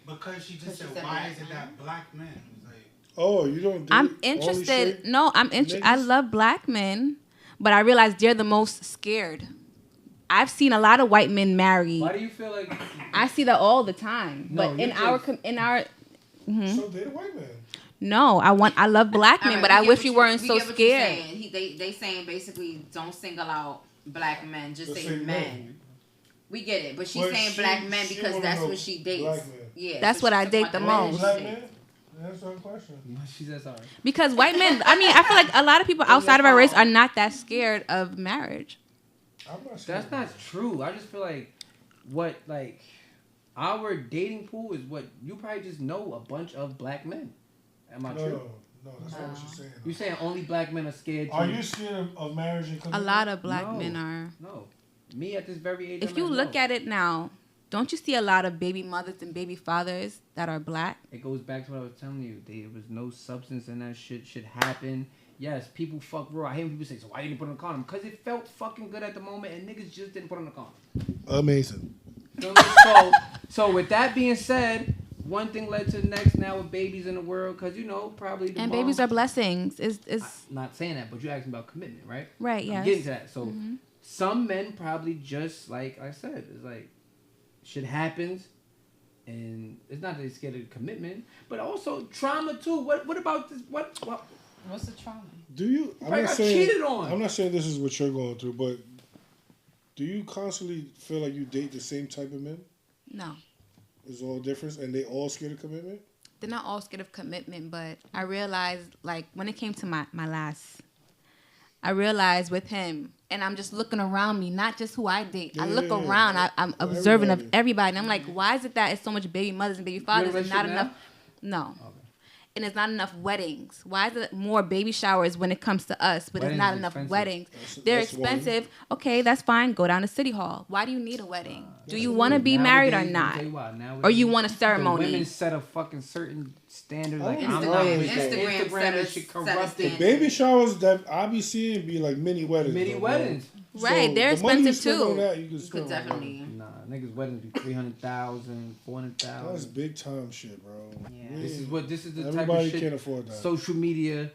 Because she just said, why is it that black men? Like, Oh, you don't. I'm interested. No, I'm interested. I niggas? love black men, but I realize they're the most scared. I've seen a lot of white men marry. Why do you feel like? I see that all the time. No, But you in our just- So date a white man. no, I love black men, Alright, but we I get wish what we you- weren't we so get what you're scared. saying. They saying basically don't single out black men, just Just say say men. men. We get it, but she's But saying she- black men she because wanna that's know what she dates. black men. Yeah, That's what she's I talking date about the men most. she Black dates. man? Answer that question. She said sorry. Because white men, I feel like a lot of people outside of our race are not that scared of marriage. I'm not sure. That's not true. I just feel like our dating pool is what you probably just know a bunch of black men. Am I true? No, that's not what you're saying. You saying only black men are scared? Are you scared of marriage and A commitment? lot of black No. men are. No, me at this very age. If you look at it now, don't you see a lot of baby mothers and baby fathers that are black? it goes back to what I was telling you. There was no substance in that shit. Shit happened. Yes, people fuck raw. I hate when people say, "So why you didn't put on a condom?" Because it felt fucking good at the moment, and niggas just didn't put on a condom. Amazing. Feel me? So with that being said, one thing led to the next. Now with babies in the world, because probably the And mom- babies are blessings. Is not saying that, but you asked me about commitment, right? right? I'm Yes. getting to that. So some men probably just like I said, it's like shit happens, and it's not that they're scared of commitment, but also trauma too. What about this? What's the trauma? Do you? Probably got cheated on. I'm not saying this is what you're going through, but do you constantly feel like you date the same type of men? No, Is all different, and they all scared of commitment? they're not all scared of commitment, but I realized, like, when it came to my last, I realized with him, and I'm just looking around me, not just who I date. I look Yeah. around, I'm observing of Everybody. everybody, and I'm like, why is it that it's so much baby mothers and baby fathers and not relationship enough? No. And it's not enough weddings. Why is it more baby showers when it comes to us, but Weddings it's not are enough expensive. weddings? They're That's one. expensive. Okay, that's fine. Go down to City Hall. Why do you need a wedding? Do you want to be married or not? Or you want a The ceremony? women set a fucking certain standard. Like I'm Instagram- not with that. Instagram Instagram set a- and shit set a corrupted. standard. Baby showers that I be seeing be like mini weddings. Mini though, bro. weddings. Right, they're the money you expensive spend on too. that, you can You spend could on that. definitely. Nah, niggas weddings be 300,000, That's 400,000. big time shit, bro. Yeah. This is the type Everybody of shit. can't afford that. Social media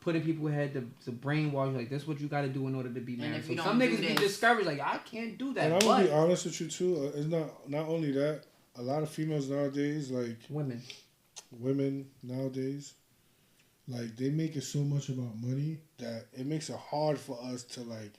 putting people ahead to brainwash you, like this is what you got to do in order to be married. if you So don't some do niggas be this- discouraged, like I can't do that. And I'm gonna be But honest with you too. It's not only that. A lot of females nowadays, like women nowadays, like they make it so much about money that it makes it hard for us to like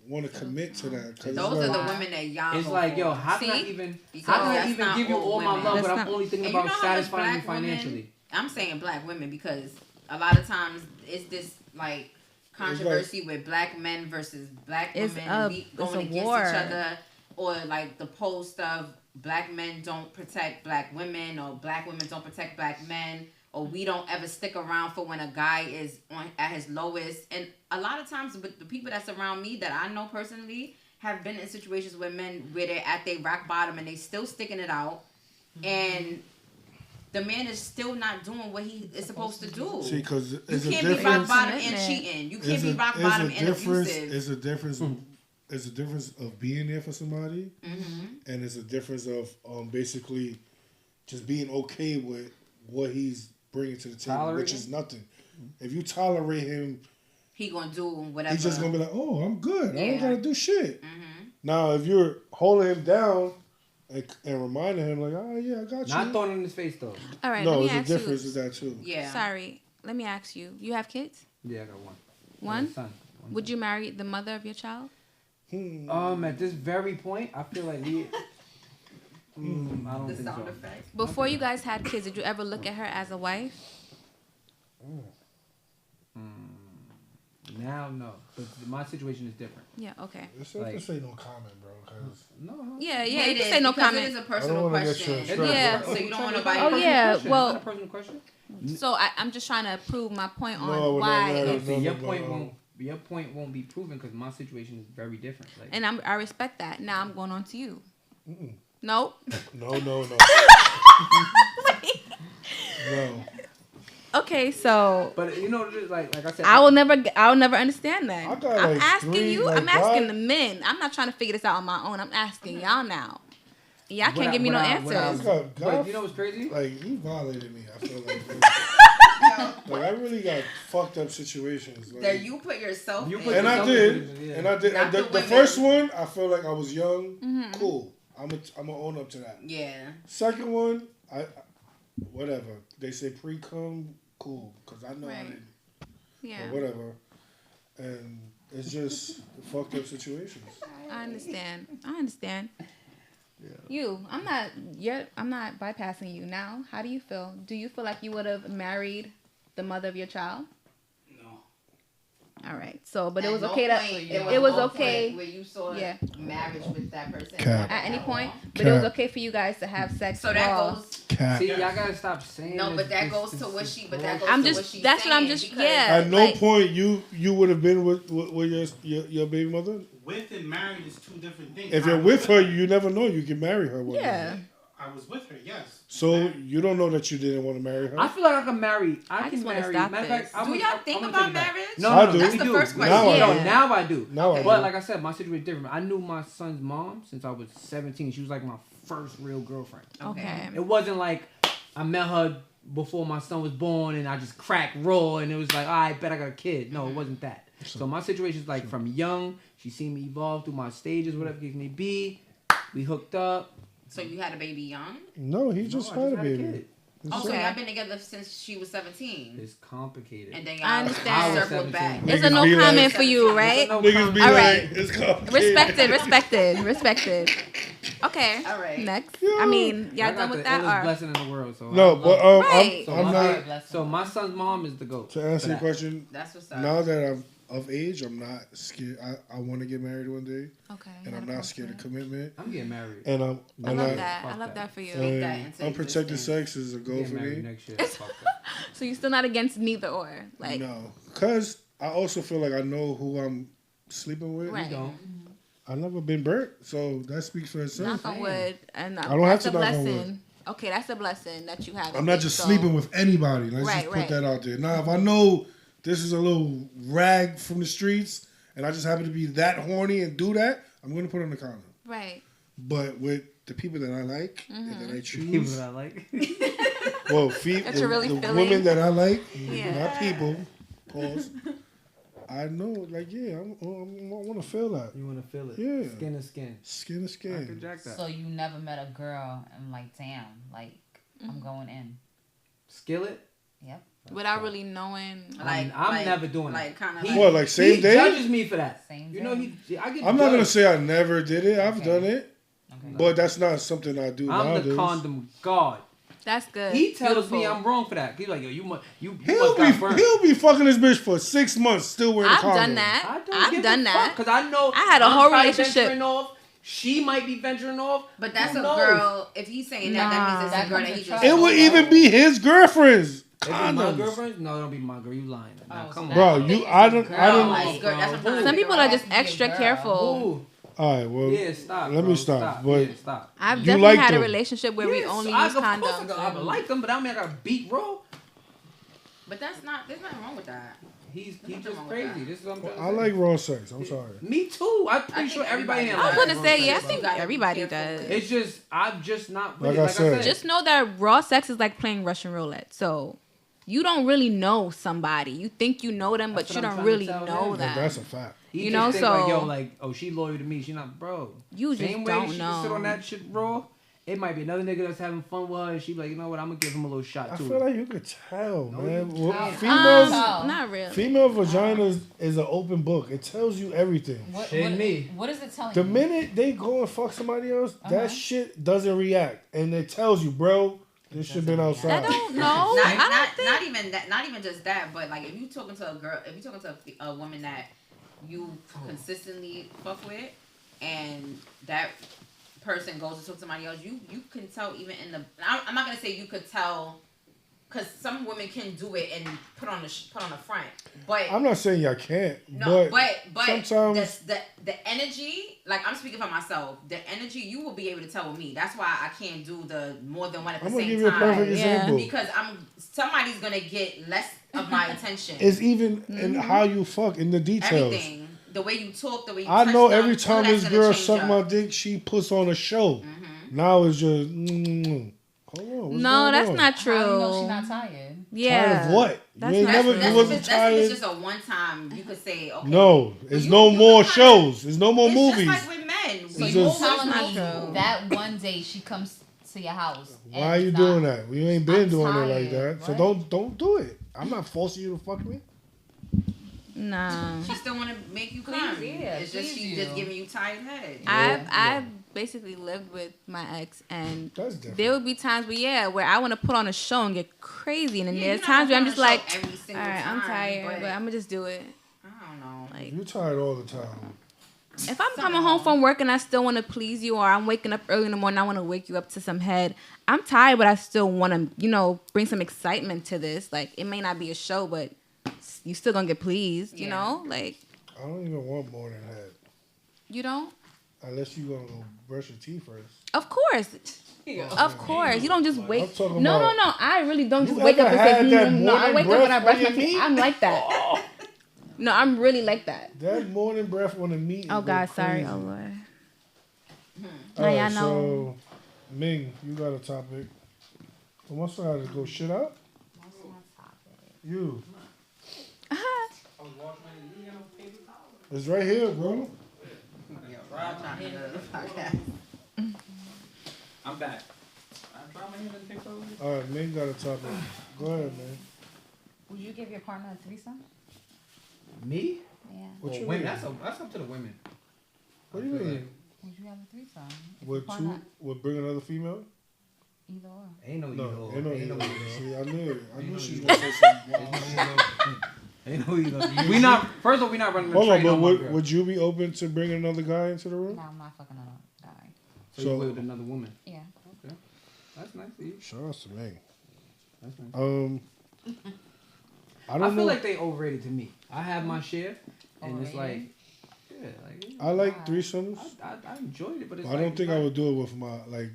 want to commit to that. Cause Those it's are like, the women that y'all. it's go like, for. yo, how can I See? even Because how can I that's even not give you all my women. love, but That's I'm not- only thinking And you about know how much satisfying you black women- financially. I'm saying black women because a lot of times it's this like controversy with black men versus black It's women a- and we it's going a against war. each other, or like the post of black men don't protect black women or black women don't protect black men, or we don't ever stick around for when a guy is at his lowest. And a lot of times with the people that's around me that I know personally have been in situations with men where they're at their rock bottom and they still sticking it out, and the man is still not doing what he is supposed to do. see, because You it's a can't be rock difference. bottom and Commitment. cheating. You can't be rock bottom and abusive. It's a difference. It's a difference of being there for somebody, and it's a difference of basically just being okay with what he's bringing to the table, Tolerate which him? is nothing. If you tolerate him, He gonna do whatever. he's just gonna be like, "Oh, I'm good. I don't Yeah. gotta do shit." Now, if you're holding him down and reminding him, like, "Oh yeah, I got Not you," throwing it in his face though. All right, no, let me it's a ask difference you. with that too. Yeah. Sorry, let me ask you. You have kids? Yeah, I got one. One? I got a son. One Would you marry the mother of your child? At this very point, I feel like we. I don't The think sound so. effects. Before you guys had kids, did you ever look at her as a wife? Now, no. But my situation is different. Yeah. Okay. It's safe to say no comment, bro. Cause No. Yeah. But You it can is, say no because comment. It is a I don't personal wanna get question. you in It's trouble. Yeah. So you don't want nobody. Oh, yeah, It's well- not a personal question. So I'm just trying to prove my point on No, we're not why. married. No, see, your no, point no. won't. Your point won't be proven because my situation is very different. Like, And I respect that. Now I'm going on to you. Mm-mm. No. No. No. Okay, so but you know, just like I said, I'll never understand that. I got, I'm like, asking three, you. like, I'm asking God- the men. I'm not trying to figure this out on my own. I'm asking y'all now. Y'all What can't I- give me what no I- answers. what I- I got But you know what's crazy? Like, he violated me. I feel like. Like, I really got fucked up situations. Like, That you put yourself You in. put and I yourself did. in position, yeah. And I did. Not The the women. first one, I feel like I was young. Mm-hmm. Cool. I'm gonna own up to that. Yeah. Second one, I whatever. They say pre-cum, cool. Because I know I Right. didn't. Yeah, Or whatever. And it's just fucked up situations. I understand. You, I'm not bypassing you now. How do you feel? Do you feel like you would have married the mother of your child? No. All right. So, but it At was no okay to. point, It was no okay. point where you saw Yeah. marriage with that person. Cap. At any point, but it was okay for you guys to have sex. So that raw. goes. Cat. See, y'all gotta stop saying. No, this- but that this- goes this to what is she. But that goes bullshit. I'm to just. what she's That's what I'm saying, just. because Yeah. At no like- point you would have been with your baby mother. With and married is two different things. If I you're was with her, you never know. You can marry her. One Yeah. day. I was with her, yes. So you don't know that you didn't want to marry her. I feel like I can marry. I I can just wanna marry. stop Matter of this. fact, I'm Do gonna- y'all I'm think gonna about take it back. marriage? No, I no, do. That's we the do. first question. Now I No, do. now I do. Now I But do. like I said, my situation is different. I knew my son's mom since I was 17. She was like my first real girlfriend. Okay. It wasn't like I met her before my son was born and I just cracked raw and it was like, I bet I got a kid. No, it wasn't that. So my situation is like from young, she seen me evolve through my stages, whatever the case may be. We hooked up. So you had a baby young? No, he just No, I had a baby. kid. Oh, so Okay. y'all been together since she was 17, It's complicated. and then I y'all understand. circled back. Niggas It's a no be like- comment for you, right? No Niggas comment. be All like, right. it's complicated. Respected. Okay. All right. Next. Yeah. I mean, y'all I done got with the that? illest Or? blessing in the world. So No, I but love it. Right. So I'm my not. son- So my son's mom is the goat. To answer for your that. question, That's what's up. now that I'm of age, I'm not scared. I want to get married one day, Okay. and I'm not scared of commitment. I'm getting married. And I I'm love not. that. I Fuck love that. that for you. Speak that And into unprotected existence. sex is a I'm goal getting for married me. next year. Fuck that. So you're still not against neither or, like, No, because I also feel like I know who I'm sleeping with. Right. You don't. I've never been burnt, so that speaks for itself. knock on wood, and I don't that's have to a knock on blessing. Okay, that's a blessing that you have. I'm not just sleeping with anybody. Let's Right, just put right. that out there. Now, if I know this is a little rag from the streets, and I just happen to be that horny and do that, I'm going to put on the condom. Right. But with the people that I like and that I People choose, that I like. well, That you're really the feeling. women that I like, Yeah. not people, pause. I know, like, yeah, I want to feel that. You want to feel it. Yeah. Skin to skin. Skin to I skin. could jack that. So you never met a girl and like, damn, like I'm going in. Skillet? Yep. Without really knowing. I'm never doing like that. kind of He- like What, like same he day? judges me for that. Same You know, day. I get I'm not going to judged. say I never did it. I've Okay. done it. Okay. But that's not something I do I'm nowadays. the condom god. That's good. He tells me Beautiful. I'm wrong for that. He's like, yo, you must He'll got burnt. be fucking this bitch for 6 months still wearing a I've condom. done that. I don't I've give done a that. Because I know I had a I'm whole probably relationship. venturing off. She might be venturing off. But that's Who a knows? girl. If he's saying that, that means it's That a girl that comes he to just. trust. It would even be his girlfriend's It be my condoms. girlfriend? No, don't be my girl. You lying. Nah, Oh, come so on. Bro, that- you, I didn't. Like, girl, that's what I'm trying to Some people figure are out. just extra Girl. careful. Ooh. All right, well, Yeah, stop. let bro. me stop. But Yeah, stop. I've You definitely like had a them. relationship where we Yes, only I, use of course condoms. I like them, but I don't mean I gotta beat raw. But that's not. There's nothing wrong with that. He's Nothing just wrong with crazy. that. This is what I'm trying to I say. like raw sex. I'm sorry. Me too. I'm pretty think sure everybody in everybody I was here gonna likes say, yeah, I raw sex. think gotta be everybody careful does. with It's just I'm just not with Like it. I said. Just know that raw sex is like playing Russian roulette. So you don't really know somebody. You think you know them, but That's you what I'm don't trying to really tell know him. them. That's a fact. He You just know, think like, so- yo, like, oh, she loyal to me. She not, bro. You just Same way don't she can sit on know. that shit raw. It might be another nigga that's having fun with her, and she be like, you know what? I'm gonna give him a little shot I too. feel like you could tell, No, man. you Well, can't. females, Not really. female vaginas is an open book. It tells you everything. Shit, me. What is it telling The you? minute they go and fuck somebody else, that shit doesn't react, and it tells you, bro, This shit been outside. I don't know. Not even that. Not even just that. But like, if you talking to a girl, if you talking to a woman that you consistently fuck with, and that person goes to talk to somebody else, you can tell even in the. I'm not gonna say you could tell. Because some women can do it and put on a front, but I'm not saying y'all can't. No, but sometimes the energy, like I'm speaking for myself, the energy you will be able to tell with me. That's why I can't do the more than one at the same time. I'm gonna give you a perfect example. Because somebody's gonna get less of my attention. It's even in how you fuck, in the details. Everything, the way you talk, the way you. I touch know them, every time this girl suck up. my dick, she puts on a show. Now it's just. Hold on, no, that's not true. How do you know she's not tired? Yeah. Tired of what? That's you ain't never. You wasn't tired. It's just a one time. You could say, okay. No, there's no more shows. There's no more movies. Just like with men. So you're telling me that one day she comes to your house. Why are you doing that? We ain't been doing it like that. So don't do it. I'm not forcing you to fuck me. No. She still want to make you come. Yeah, it's just she's just giving you tired head. I've basically lived with my ex, and there would be times where I want to put on a show and get crazy, and then there's times where I'm just like, all right, I'm tired, but I'm gonna just do it. I don't know. Like, you tired all the time. If I'm coming home from work and I still want to please you, or I'm waking up early in the morning, I want to wake you up to some head. I'm tired, but I still want to, bring some excitement to this. Like, it may not be a show, but you still gonna get pleased, you know? Like, I don't even want more than that. You don't? Unless you gonna go brush your teeth first. Of course. Of course. You don't just wake. No. I really don't just You wake up and say, no. I wake up and I brush my teeth. I'm like that. No, I'm really like that. That morning breath on the meat. Oh God, sorry. Oh Lord. Now y'all know. So, Ming, you got a topic. On my side to go shit out. You. It's right here, bro. I'm back. All right, Ming got a topic. Go ahead, man. Would you give your partner a threesome? Me? Yeah. What you mean? That's up to the women. What do you mean? Would you have a threesome? Would bring another female? Either or. Ain't no either or. Ain't no either or. See, I knew it. I knew she was gonna say something. Ain't no either. We not. First of all, we not running the train. Hold on, but would you be open to bringing another guy into the room? No, I'm not fucking another guy. So you with another woman? Yeah. Okay. That's nice of you. Shout out to me. That's nice. I feel like they overrated to me. I have my share, and it's like, I like threesomes. I enjoyed it, but it's I don't think I would do it with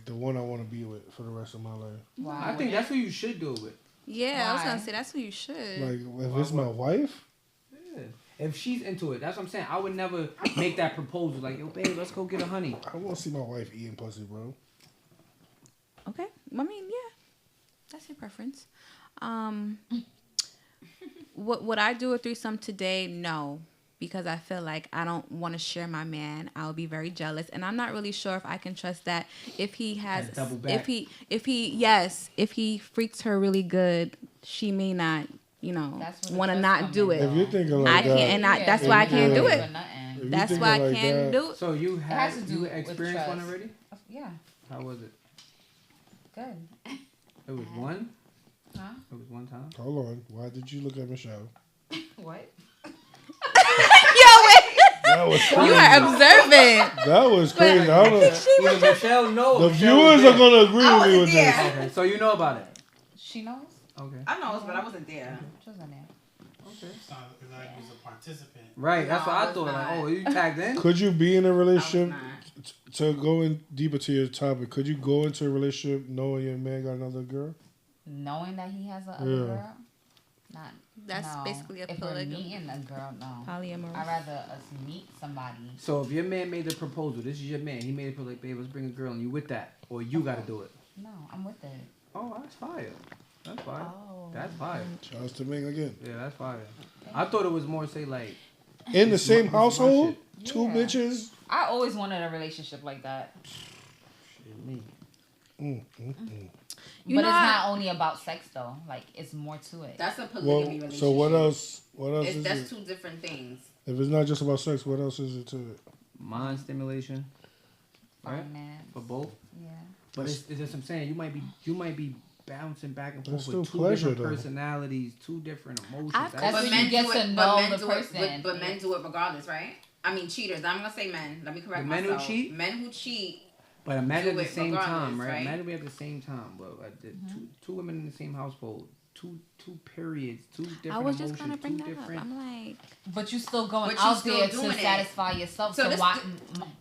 the one I want to be with for the rest of my life. Wow. I think that's who you should do it with. Yeah, I was gonna say that's who you should. Like if it's my wife. Yeah. If she's into it, that's what I'm saying. I would never make that proposal like, yo, babe, let's go get a honey. I want to see my wife eating pussy, bro. Okay, I mean, yeah, that's your preference. Would I do a threesome today? No, because I feel like I don't want to share my man. I'll be very jealous, and I'm not really sure if I can trust that. If he has, if he freaks her really good, she may not, want to not do it. If you're thinking like that's why I can't do it. That's why I can't do it. So you experienced one already? Yeah. How was it? Good. It was one? Huh? It was one time? Hold on. Why did you look at Michelle? What? That was crazy. You are observant. That was crazy. I don't know. Michelle knows. The viewers are going to agree with me with this. Okay, so you know about it? She knows? Okay. I know, but I wasn't there. She wasn't there. Okay. Sounded like you was a participant. Right, that's what I thought. Like, you tagged in? Could you be in a relationship, to go in deeper to your topic, could you go into a relationship knowing your man got another girl? Knowing that he has another girl? That's basically a polygamy. If we're meeting a girl, no. Polyamorous. I'd rather us meet somebody. So if your man made the proposal, this is your man, he made it for like, babe, let's bring a girl, and you with that, or you got to do it? No, I'm with it. Oh, that's fire. That's fire. That's fire. Shout out to Ming again. Yeah, that's fire. I thought it was more, say, like... In the same household? Two bitches? I always wanted a relationship like that. Shit, me. But it's not only about sex, though. Like, it's more to it. That's a polygamy relationship. So what else is that's it? two different things. If it's not just about sex, what else is it to it? Mind stimulation. Right? Finance. For both? Yeah. But it's just I'm saying, you might be bouncing back and That's forth with still two pleasure, different though. personalities, two different emotions. I've That's- But But men men get do to it. know But men the do person. it. But men do it regardless, right? I mean, cheaters. I'm gonna say men. Let me correct The men who myself. cheat? Men who cheat. But imagine Do at the it same regardless, time, right? right? Imagine we at the same time. Well, two women in the same household, two periods, two different I was just emotions, gonna bring two that up. different. I'm like, But you still going But you out still there doing to it. satisfy yourself. So So this-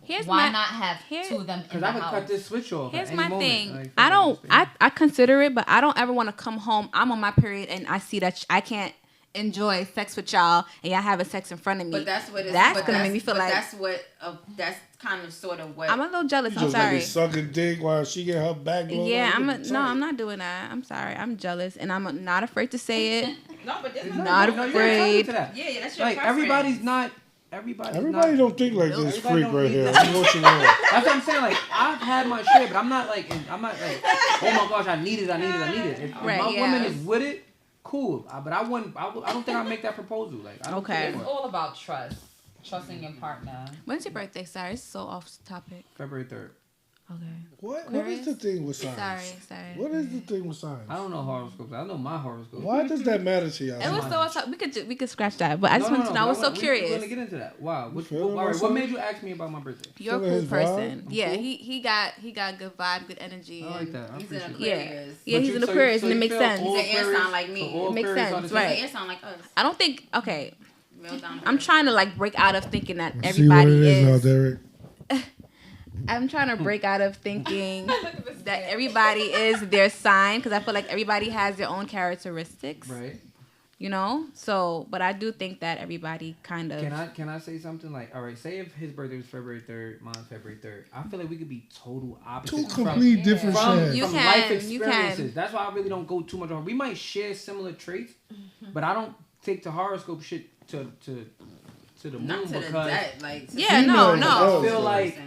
here's why my- not have here- two of them in Because the I could house? cut this switch off. here's at my any moment. thing. Like, I don't. understand. I consider it, but I don't ever want to come home. I'm on my period, and I see that I can't enjoy sex with y'all, and y'all having sex in front of me. But that's what it's. That's but gonna that's, make me feel but like that's what. That's kind of sort of what. I'm a little jealous. You I'm just gonna sorry. be sucking dick while she get her back blown. Yeah, out. I'm not doing that. I'm sorry. I'm jealous, and I'm not afraid to say it. no, but there's No, Not you're afraid. entitled to that. Yeah, that's your Like preference. everybody's not. Everybody Don't think like this Everybody freak don't right need here. that. I know what you want. That's what I'm saying. Like I've had my shit, but I'm not like, oh my gosh, I need it. If Right, my yeah. woman is with it, cool. But I don't think I'll make that proposal. Like, I don't Okay. think I It's would. all about trust. Trusting your partner. When's your birthday? Sorry, it's so off topic. February 3rd. Okay. What is the thing with signs? Sorry. What is the thing with signs? I don't know horoscopes. I know my horoscope. Why does that matter to y'all? It was so off topic. We could scratch that, but I just No, wanted to know. I was so We're curious. gonna get into that. Wow. You feeling All right. myself? What made you ask me about my birthday? You're a Feeling cool his person. vibe? Yeah, cool? he got good vibe, good energy. I like and- that. I He's in appreciate it. Yeah. Aquarius. Yeah, But he's you- an so you- Aquarius, so and it you makes feel sense. all The air Aquarius- sound like me. so all It makes Aquarius sense, are the right. same? The air sound like us. I don't think. Okay, Real down. I'm trying to like break out of thinking that See what it everybody is now, is. Derek. I'm trying to break out of thinking that everybody is their sign, because I feel like everybody has their own characteristics. Right. You know, so but I do think that everybody kind of. Can I say something like, all right, say if his birthday was February 3rd, mine's February 3rd. I feel like we could be total Two opposites complete different from shit. You from can, life you experiences. can. That's why I really don't go too much on. We might share similar traits, but I don't take the horoscope shit to the moon Not to the because death, like. to Yeah, see no, the- no. I Oh, feel so-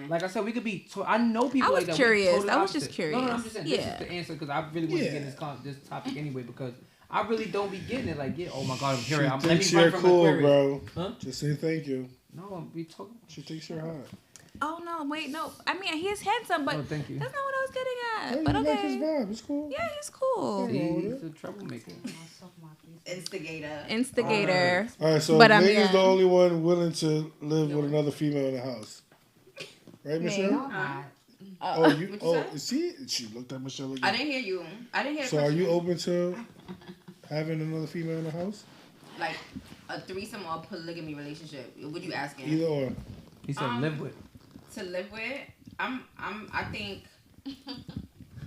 like I said, we could be. I know people I was like that. curious. We totally I was just opposite. No, I'm just saying. This curious. is the answer because I really want to get this topic anyway because I really don't be getting it. Like, yeah, oh my god, I'm She here. Let me thinks run you're from cool, Aquarius. bro. Huh? Just say thank you. No, we talk. She thinks you're hot. Oh no, wait, no. I mean, he's handsome, but Oh, thank you. that's not what I was getting Hey, at. But you like his okay. vibe. It's cool. Yeah, he's cool. See, he's a troublemaker. Instigator. Instigator. All right, so But, nigga's yeah. the only one willing to live with another female in the house. Right, Michelle? Oh, you. What'd you Oh, see, she looked at Michelle again. I didn't hear you. I didn't hear. So, the are you question. open to having another female in the house? Like a threesome or polygamy relationship? What are you asking? Either or. He said, live with. To live with, I think.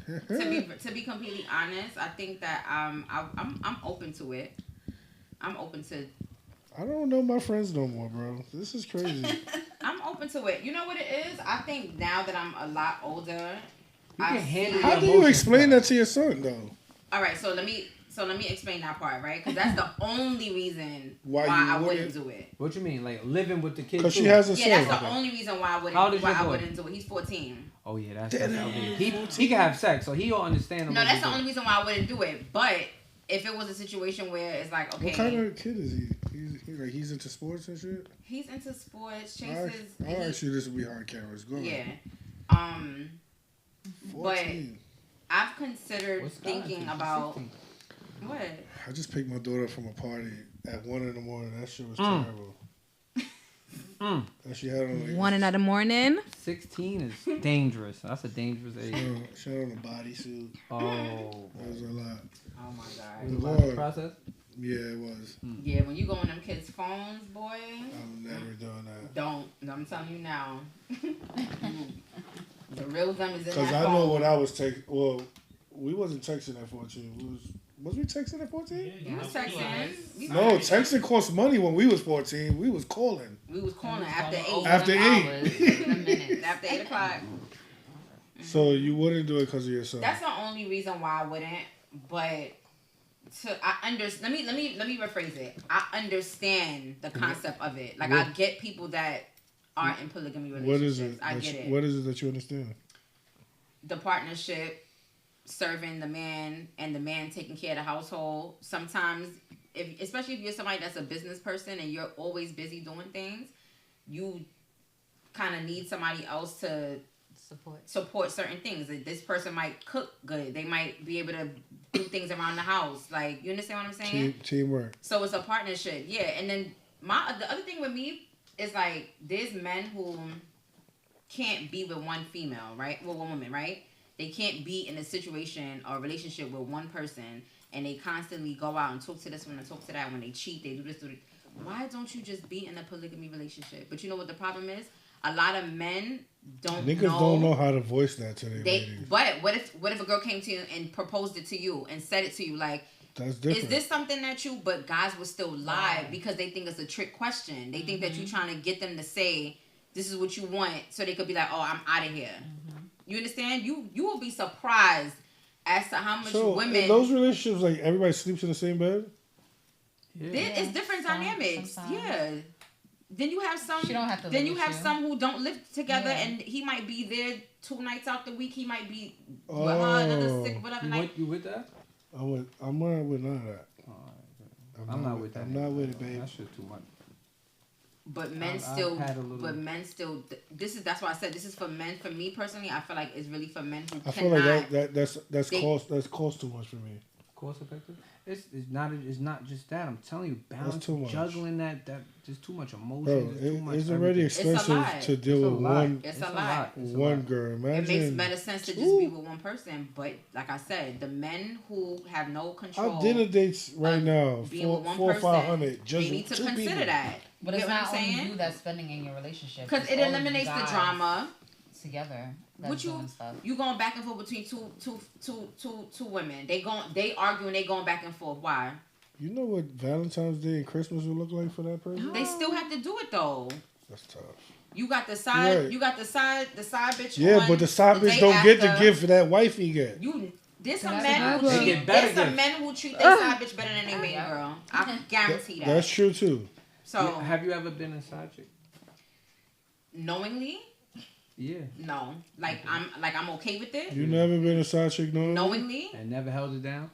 to be completely honest, I think that I'm open to it. I'm open to. I don't know my friends no more, bro. This is crazy. I'm open to it. You know what it is? I think now that I'm a lot older, You can handle How your do you emotions explain better. that to your son, though? All right, so let me explain that part, right? Because that's the only reason Why why you I wouldn't wouldn't? do it. What you mean, like living with the kid? Because she too? has a Yeah, son. that's the only reason why I wouldn't. How old is why your I boy? wouldn't do it. He's 14. Oh yeah, that's outdated. He can have sex, so he'll understand. No, that's the only reason why I wouldn't do it. But if it was a situation where it's like, okay, What kind of kid is he? He's into sports and shit? he's into sports, I'll chases. actually, this will be hard cameras. Go Yeah. ahead. 14. I've considered What's God? thinking He's about 16. what? I just picked my daughter from a party at 1 in the morning. That shit was terrible. And she had on like 1 in the morning. 16 is dangerous. That's a dangerous age. she had on a bodysuit. Oh, That was a lot. Oh my it was god. a lot of process. Yeah, it was. Yeah, when you go on them kids' phones, boy, I'm never doing that. don't. I'm telling you now. The real them is in Because that I know phone. when I was texting. Well, we wasn't texting at 14. Was we texting at 14? We was texting. No, texting cost money when we was 14. We was calling. We was calling after 8. After 8. After 8 o'clock. So you wouldn't do it because of your son? That's the only reason why I wouldn't. But let me rephrase it. I understand the concept of it. Like I get people that aren't in polygamy relationships. What is it? I get it. What is it that you understand? The partnership, serving the man, and the man taking care of the household. Sometimes, especially if you're somebody that's a business person and you're always busy doing things, you kind of need somebody else to support certain things. Like, this person might cook good. They might be able to do things around the house. Like, you understand what I'm saying? Teamwork. So it's a partnership. Yeah. And then the other thing with me is like there's men who can't be with one female, right? Well, one woman, right? They can't be in a situation or a relationship with one person, and they constantly go out and talk to this one and talk to that. When they cheat, they do this. Why don't you just be in a polygamy relationship? But you know what the problem is? A lot of men Niggas don't know how to voice that to their ladies. But what if a girl came to you and proposed it to you and said it to you like, that's different. Is this something that you? But guys will still lie because they think it's a trick question. They think that you're trying to get them to say this is what you want, so they could be like, oh, I'm out of here. You understand? You will be surprised as to how much women in those relationships, like everybody sleeps in the same bed. It's different dynamics. Sometimes. Yeah. Then you have some. She don't have to. Then you have some who don't live together, and he might be there 2 nights out the week. He might be with her another 6 whatever night. You with that? I'm not with none of that. I'm not with that. I'm not with it, babe. That shit too much. But men still. That's why I said this is for men. For me personally, I feel like it's really for men who feel like that's cost too much for me. Cost effective? It's not just that. I'm telling you, balance, juggling that just too much emotion. Bro, it's already expensive to deal with one. It's a lot. One girl. Imagine. It makes better sense to just be with one person. But like I said, the men who have no control. Our dinner dates right now, being with one 400, 500. Just they need to consider people. that. But it's not only you that's spending in your relationship. Because it eliminates the drama. Together. What you going back and forth between two women? They arguing, they going back and forth. Why? You know what Valentine's Day and Christmas would look like for that person? They still have to do it though. That's tough. You got the side. Right. You got the side bitch. Yeah, but the side bitch don't get the gift that wifey get. There's some men who treat their side bitch better than they main girl. I guarantee that. That's true too. So have you ever been a side chick? Knowingly? Yeah. No. I'm okay with it. You never been a side chick knowingly? And never held it down?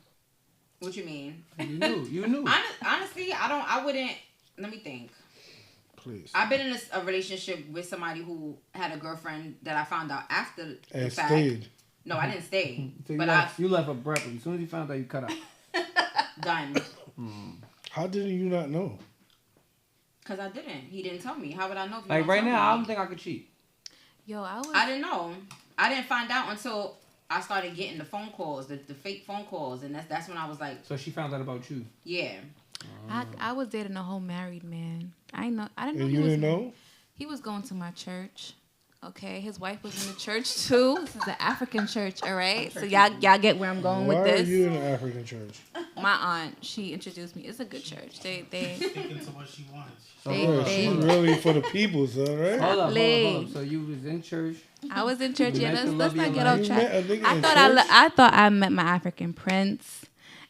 What you mean? You knew. Honestly, I wouldn't. Let me think. Please. I've been in a relationship with somebody who had a girlfriend that I found out after the fact. Stayed. No, I didn't stay. So you left abruptly. As soon as you found out, you cut out. Done. How did you not know? Because I didn't. He didn't tell me. How would I know? If like right now, I don't think I could cheat. I didn't know. I didn't find out until I started getting the phone calls, the fake phone calls, and that's when I was like. So she found out about you. Yeah. I was dating a whole married man. I didn't know. And you didn't know? He was going to my church. Okay, his wife was in the church too. This is an African church, all right. So y'all get where I'm going with this. Why are you in an African church? My aunt, she introduced me. It's a good church. They sticking to what she wants. She really for the people, so right? Hold up. So you was in church. I was in church. Yeah, let's not get off track. I thought I met my African prince,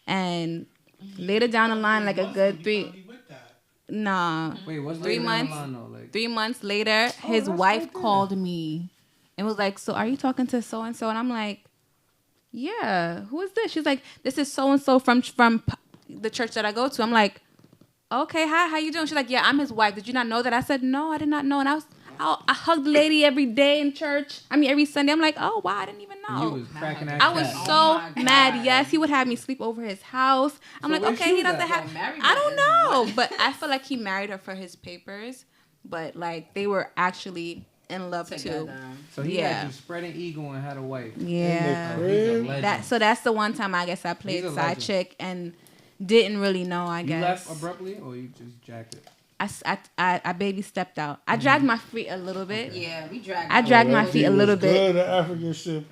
and later down the line, like a good 3. Nah. Wait, what's 3 months? 3 months later, his wife called me and was like, "So are you talking to so and so?" And I'm like, "Yeah, who is this?" She's like, "This is so and so from the church that I go to." I'm like, "Okay, hi, how you doing?" She's like, "Yeah, I'm his wife. Did you not know that?" I said, "No, I did not know." And I hugged the lady every day in church. Every Sunday. I'm like, "Oh wow, I didn't even know." You was cracking that I was so mad. Yes, he would have me sleep over his house. I'm like, okay, he doesn't have. I don't know, but I feel like he married her for his papers. But like they were actually in love too. So he had you spreading ego and had a wife. Yeah. That's the one time I guess I played side chick and didn't really know. I guess. You left abruptly, or you just jacked it? I baby stepped out. I dragged my feet a little bit. Yeah, we dragged. I dragged my feet a little bit. Good. The African ship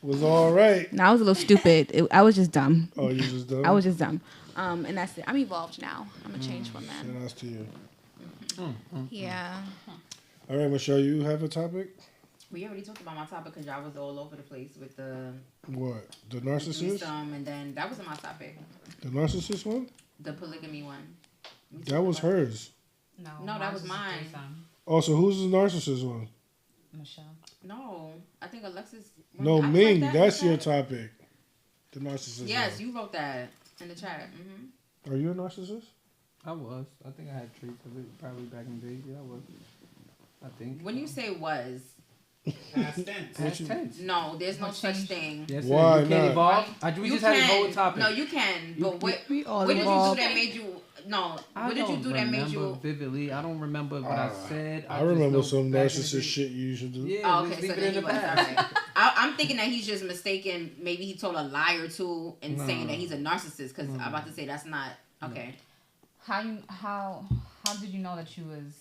was all right. No, I was a little stupid. I was just dumb. Oh, you just dumb? I was just dumb. And that's it. I'm evolved now. I'm a changed woman. Shout out to you. Yeah. All right, Michelle, you have a topic? We already talked about my topic because y'all was all over the place with the... What? The narcissist? And then that wasn't my topic. The narcissist one? The polygamy one. That was hers. No, that was mine. Oh, so who's the narcissist one? Michelle. No, I think Alexis... No, Ming, that's your topic. The narcissist Yes, one. you wrote that in the chat. Mm-hmm. Are you a narcissist? I was. I think I had traits of it probably back in the day. Yeah, I was. I think. When you say was, Past tense. Past tense. No, there's no such thing. Yes, Why you can't not? evolve. We just had a whole topic. No, you can. But what We all did you do evolve. that made you? No. What did you do that made you? Vividly? I don't remember what I said. I just remember know some back in the narcissist day- shit you used to do. Yeah, Oh, let's okay, leave so it then in he the was. past. Alright. I'm thinking that he's just mistaken. Maybe he told a lie or two and No. saying that he's a narcissist. Because I'm about to say that's not okay. How did you know that you was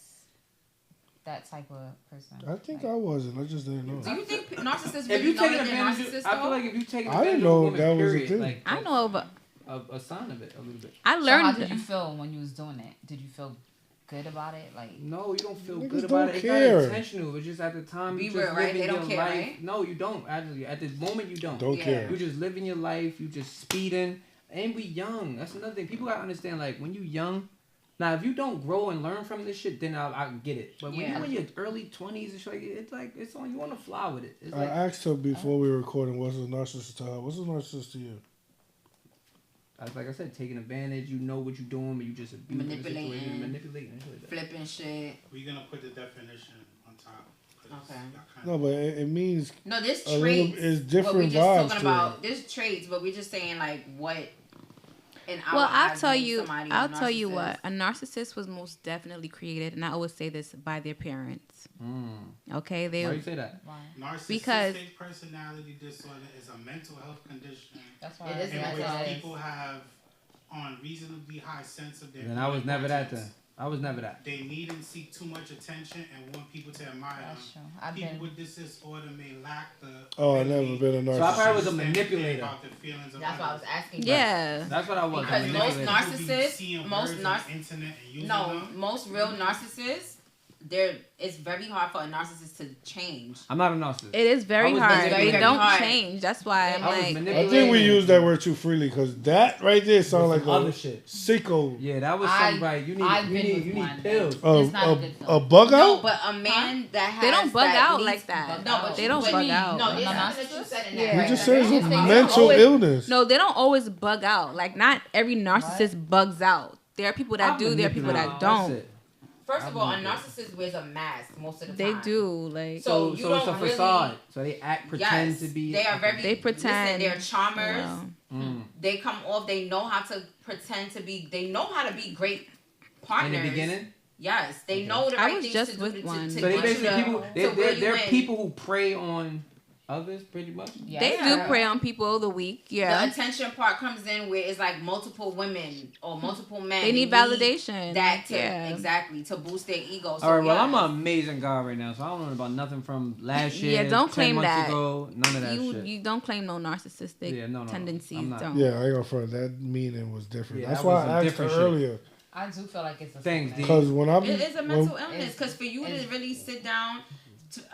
that type of person? I think I wasn't. I just didn't know. Do you think narcissists If really you know take that they're advantage, narcissists? I feel though? like if you take I advantage didn't of know a woman, that was a period, thing. like, I know, but a sign of it a little bit. I So learned. how did you feel when you was doing it? Did you feel good about it? Like, No, you don't feel Niggas good don't about it. It's care. not intentional. It's just at the time Be you real, just right? living They don't your care, life. right? No, you don't. Actually, at the moment you don't. Don't Yeah. care. You just living your life. You just speeding, and we young. That's another thing. People gotta understand. Like when you young. Now, if you don't grow and learn from this shit, then I get it. But when Yeah. you're in your early 20s, it's like it's on. You want to fly with it. It's I like asked her before we were recording, what's a narcissist to her? What's a narcissist to you? like I said, taking advantage. You know what you're doing, but you just abusing the Manipulating. situation, manipulating. and shit like that. Flipping shit. We're gonna put the definition on top. 'cause Okay. y'all kinda- No, but it means No, there's a little. traits. It's But we different just vibes talking to about it. there's traits, but we're just saying like what. In our Well, I'll eyes tell makes you. somebody a I'll tell you narcissist. what. A narcissist was most definitely created, and I always say this by their parents. Okay, Why you they. say that? why? Narcissistic Because- personality disorder is a mental health condition That's why. It is in mental health. which people have unreasonably high sense of their Then I was never that. importance. Then I was never that. They need and seek too much attention and want people to admire That's them. true. I've People been. with this disorder may lack the. Oh, I've ability never been a So I probably was narcissist. a manipulator. About the feelings of That's why I was others. asking. Yeah. That's what I was. Because a most manipulator. narcissists- People be seeing most words nar- on the internet and using No, them. most real narcissists, it's very hard for a narcissist to change. I'm not a narcissist. It is I very was hard. manipulated. They don't Hard. change. That's why I'm I was like. I manipulated. think we use that word too freely because that right there sounds like Some other a shit. sicko. Yeah, that was I- some right. You I've been with need one. pills. It's not a good A feeling. bug No, out? but a man that has They don't bug that out needs- like that. No, but They you- don't but bug you- out. No, it's No, something that you said in Yeah. that. You just said it's Yes, a they don't mental always- illness. No, they don't always bug out. Like not every narcissist bugs out. There are people that do. There are people that That's don't. it. First of all, a I'm narcissist wears a mask most of the They time. do. Like So you So it's a don't really- facade. So they pretend Yes, to be. they are very. They pretend. Listen, they're charmers. Well, They come off. They know how to pretend to be. They know how to be great in partners. the beginning. Yes, they Okay. know the I right was things just to do with to, one. to So they get you basically to- people. to where you They're win. people who prey on others, pretty much. Yeah. they Yeah. do prey on people of the weak. The Yeah, attention part comes in where it's like multiple women or multiple men. they need validation. That to yeah. exactly to boost their ego. So All right. Well, yeah. I'm an amazing guy right now, so I don't know about nothing from last year. Yeah, don't 10 claim months that. ago, none of that You shit. you don't claim no narcissistic Yeah, no, tendencies. I'm not. Don't. Yeah, I ain't gonna front. That meaning was different. Yeah, That's that why was I a asked her different shit. earlier. I do feel like it's a Thanks, sickness. D. Because when I'm. It is a mental illness It's- because for you to it's- really sit down.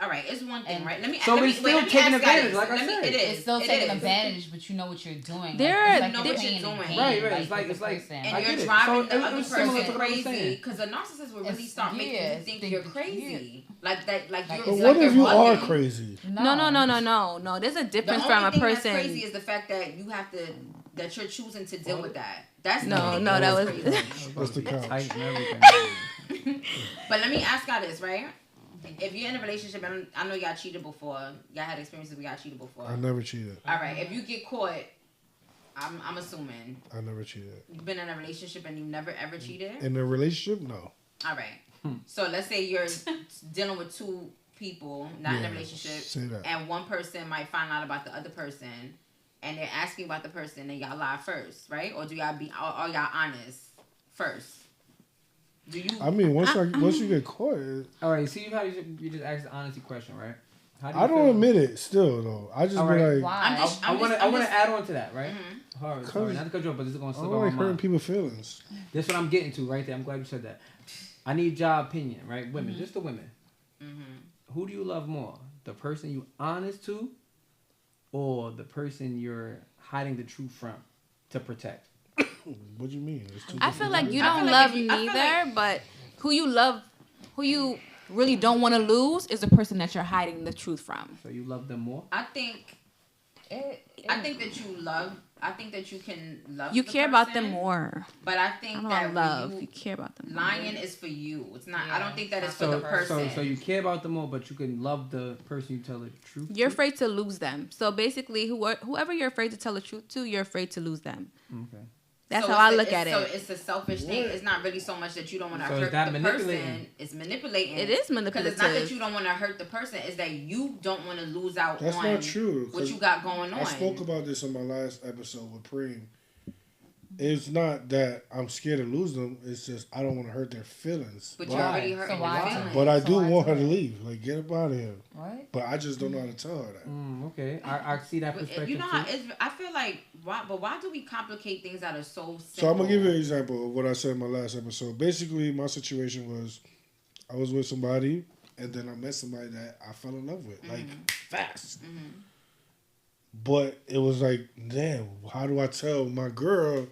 All right, it's one thing, And- right? Let me. So let we me, still wait, let me taking ask guys advantage, this. like I Let me- said. It is. It's still It taking is. advantage, but you know what you're doing. There Like, are- it's like know you're what you're playing doing. a game, Right, right. like, It's like- with it's like- the person. And I you're get it. driving So the it other was similar person to what I was crazy saying. because a narcissist will really It's- start making yeah, you think they- you're crazy. Like that. Like you're. But it's what like if you're you are bugging. crazy? No. There's a The difference only from a thing that's person. crazy is the fact that you have to. That you're choosing to deal with that. That's the No, only thing that that's was- crazy. That's the couch. Tight and everything. But let me ask y'all this, right? If you're in a relationship, and I know y'all cheated before, y'all had experiences where y'all cheated before. I never cheated. All right, if you get caught, I'm assuming I never cheated. you've been in a relationship and you never ever cheated. In a relationship, no. All right. So let's say you're dealing with two people, not in a Yeah, relationship, say that. and one person might find out about the other person, and they're asking about the person, and y'all lie first, right? Or do y'all be, or are y'all honest first? Do you? I mean, once you get caught, All right. See how you just asked the honesty question, right? How do you I don't feel? admit it still though. I just All be right. like, Why? I want to add on to that, right? Mhm. Hard, sorry, not to cut you off, but this is gonna I slip don't on my like hurting mind. people's feelings. That's what I'm getting to right there. I'm glad you said that. I need your opinion, right? Women, Mm-hmm. just the women. Mhm. Who do you love more? The person you honest to, or the person you're hiding the truth from to protect? What do you mean? It's two I feel like you I don't feel like love if you- I feel neither, but who you really don't want to lose is the person that you're hiding the truth from. So you love them more? I think It- I think that you love I think that you can love. You the care about person, them more. But I think that love. when You care about them. lying is for you. It's not. I don't think that it's for So, the person. so you care about them more, but you can love the person you tell the truth. You're afraid to lose them. So basically, whoever you're afraid to tell the truth to, you're afraid to lose them. Okay. That's how I look at So it. it's a selfish thing. It's not really so much that you don't want to So hurt that the manipulating? person. It's manipulating. It is Because manipulative. it's not that you don't want to hurt the person. It's that you don't want to lose out That's on not true. what you got going on. I spoke about this on my last episode with Preem. It's not that I'm scared to lose them. It's just I don't want to hurt their feelings. But you already hurt their feelings. But I do want her to leave. Like, get up out of here. What? But I just don't know how to tell her that. Okay, I see that perspective. You know how too. it's, I feel like why do we complicate things that are so simple? So I'm gonna give you an example of what I said in my last episode. Basically, my situation was I was with somebody, and then I met somebody that I fell in love with, like fast. But it was like, damn, how do I tell my girl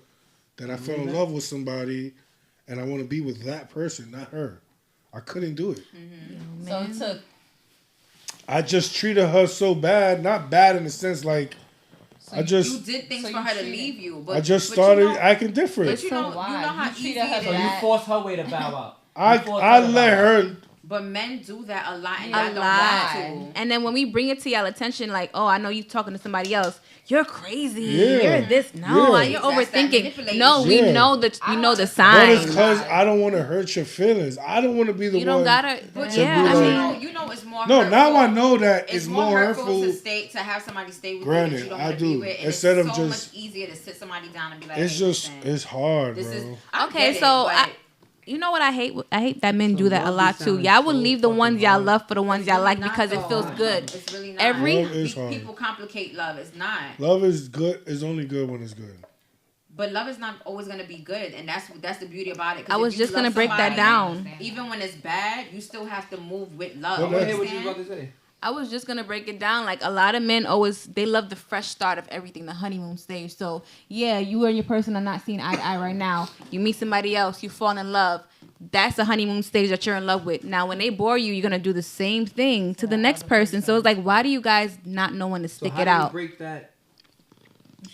that I fell in love with somebody, and I want to be with that person, not her? I couldn't do it. So it took. I just treated her so bad, not bad in the sense like So I just you did things so for you her to treated- leave you. But I just but started you know, acting different. But you know, why? you know how You easy treated her it So is. you bad. forced her way to bow out. I let her. But men do that a lot, and A y'all don't lot. want to. And then when we bring it to y'all attention, like, oh, I know you talking to somebody else. You're crazy. Yeah. You're this. No, Yeah. you're That's that overthinking. manipulating No, we shit. know that. We know the But signs. it's because I don't want to hurt your feelings. I don't want to be the You one. don't gotta. But To Yeah, be I like- mean, you know, it's more. No, hurtful. now I know that It's it's more more hurtful hurtful. to have somebody stay with Granted, you that you don't I want to be do. with. And Instead it's of so just- much easier to sit somebody down and be like, It's hey, just, listen, it's hard, this bro. is I okay, get so it, but you know what I hate? I hate that men So do that a love lot be too. sounding Y'all will so leave the ones fucking y'all hard. love for the ones it's y'all really like not, because it though. feels good. It's really not. Every- Love is hard. People complicate love. It's not. Love is good. Is only good when it's good. But love is not always gonna be good, and that's the beauty about it. 'Cause I was if you just gonna love break that somebody, down. Even when it's bad, you still have to move with love. But You I hear what you understand? about to say. I was just gonna break it down. Like a lot of men always, they love the fresh start of everything, the honeymoon stage. So yeah, you and your person are not seeing eye to eye right now. You meet somebody else, you fall in love. That's the honeymoon stage that you're in love with. Now, when they bore you, you're gonna do the same thing to the next person. So it's like, why do you guys not know when to So stick how it do you out? break that?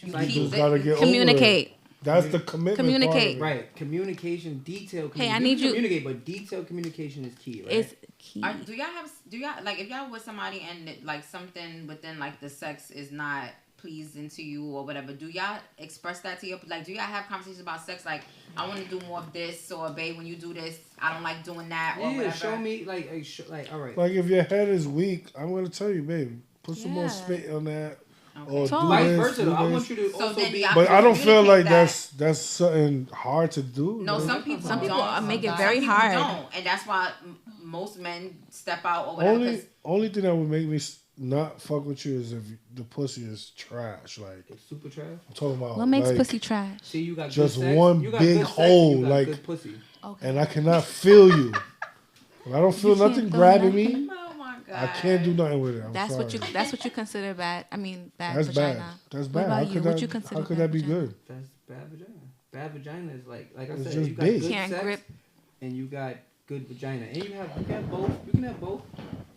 You Like, You keep just gotta it- get Communicate. over it. That's the commitment. Communicate. Part of it. Right, communication, detailed. Hey, I You need can you- communicate, but detailed communication is key, right? It's key. Do y'all like if y'all with somebody and like something within like the sex is not pleasing to you or whatever? Do y'all express that to your like? Do y'all have conversations about sex? Like, I want to do more of this, or babe, when you do this, I don't like doing that, or Yeah, whatever. show me like all right. Like if your head is weak, I'm gonna tell you, babe, put some more Yeah. spit on that. Okay. Or Talk. do Vice this, versa, do though. I this. want you to So also then be. y'all- But I don't feel like communicate that's something hard to do. No, like, some people Some people don't. make it Some very people hard. don't, and that's why most men step out or whatever. only thing that would make me not fuck with you is if the pussy is trash. Like It's super trash. I'm talking about. What makes like, pussy trash? See, you got Just good sex, one you got big good sex, hole, you got like- good pussy. Okay. And I cannot feel you. When I don't feel You can't nothing feel grabbing nothing? me, Oh my god! I can't do nothing with it. I'm That's sorry. what you consider bad. I mean, bad That's vagina. bad. That's What bad. about How you? could What that? you consider How could bad that be vagina? good? That's bad vagina. Bad vagina is like I It's said, just you got big. good Can't sex grip. and you got good vagina, and you can have both. You can have both.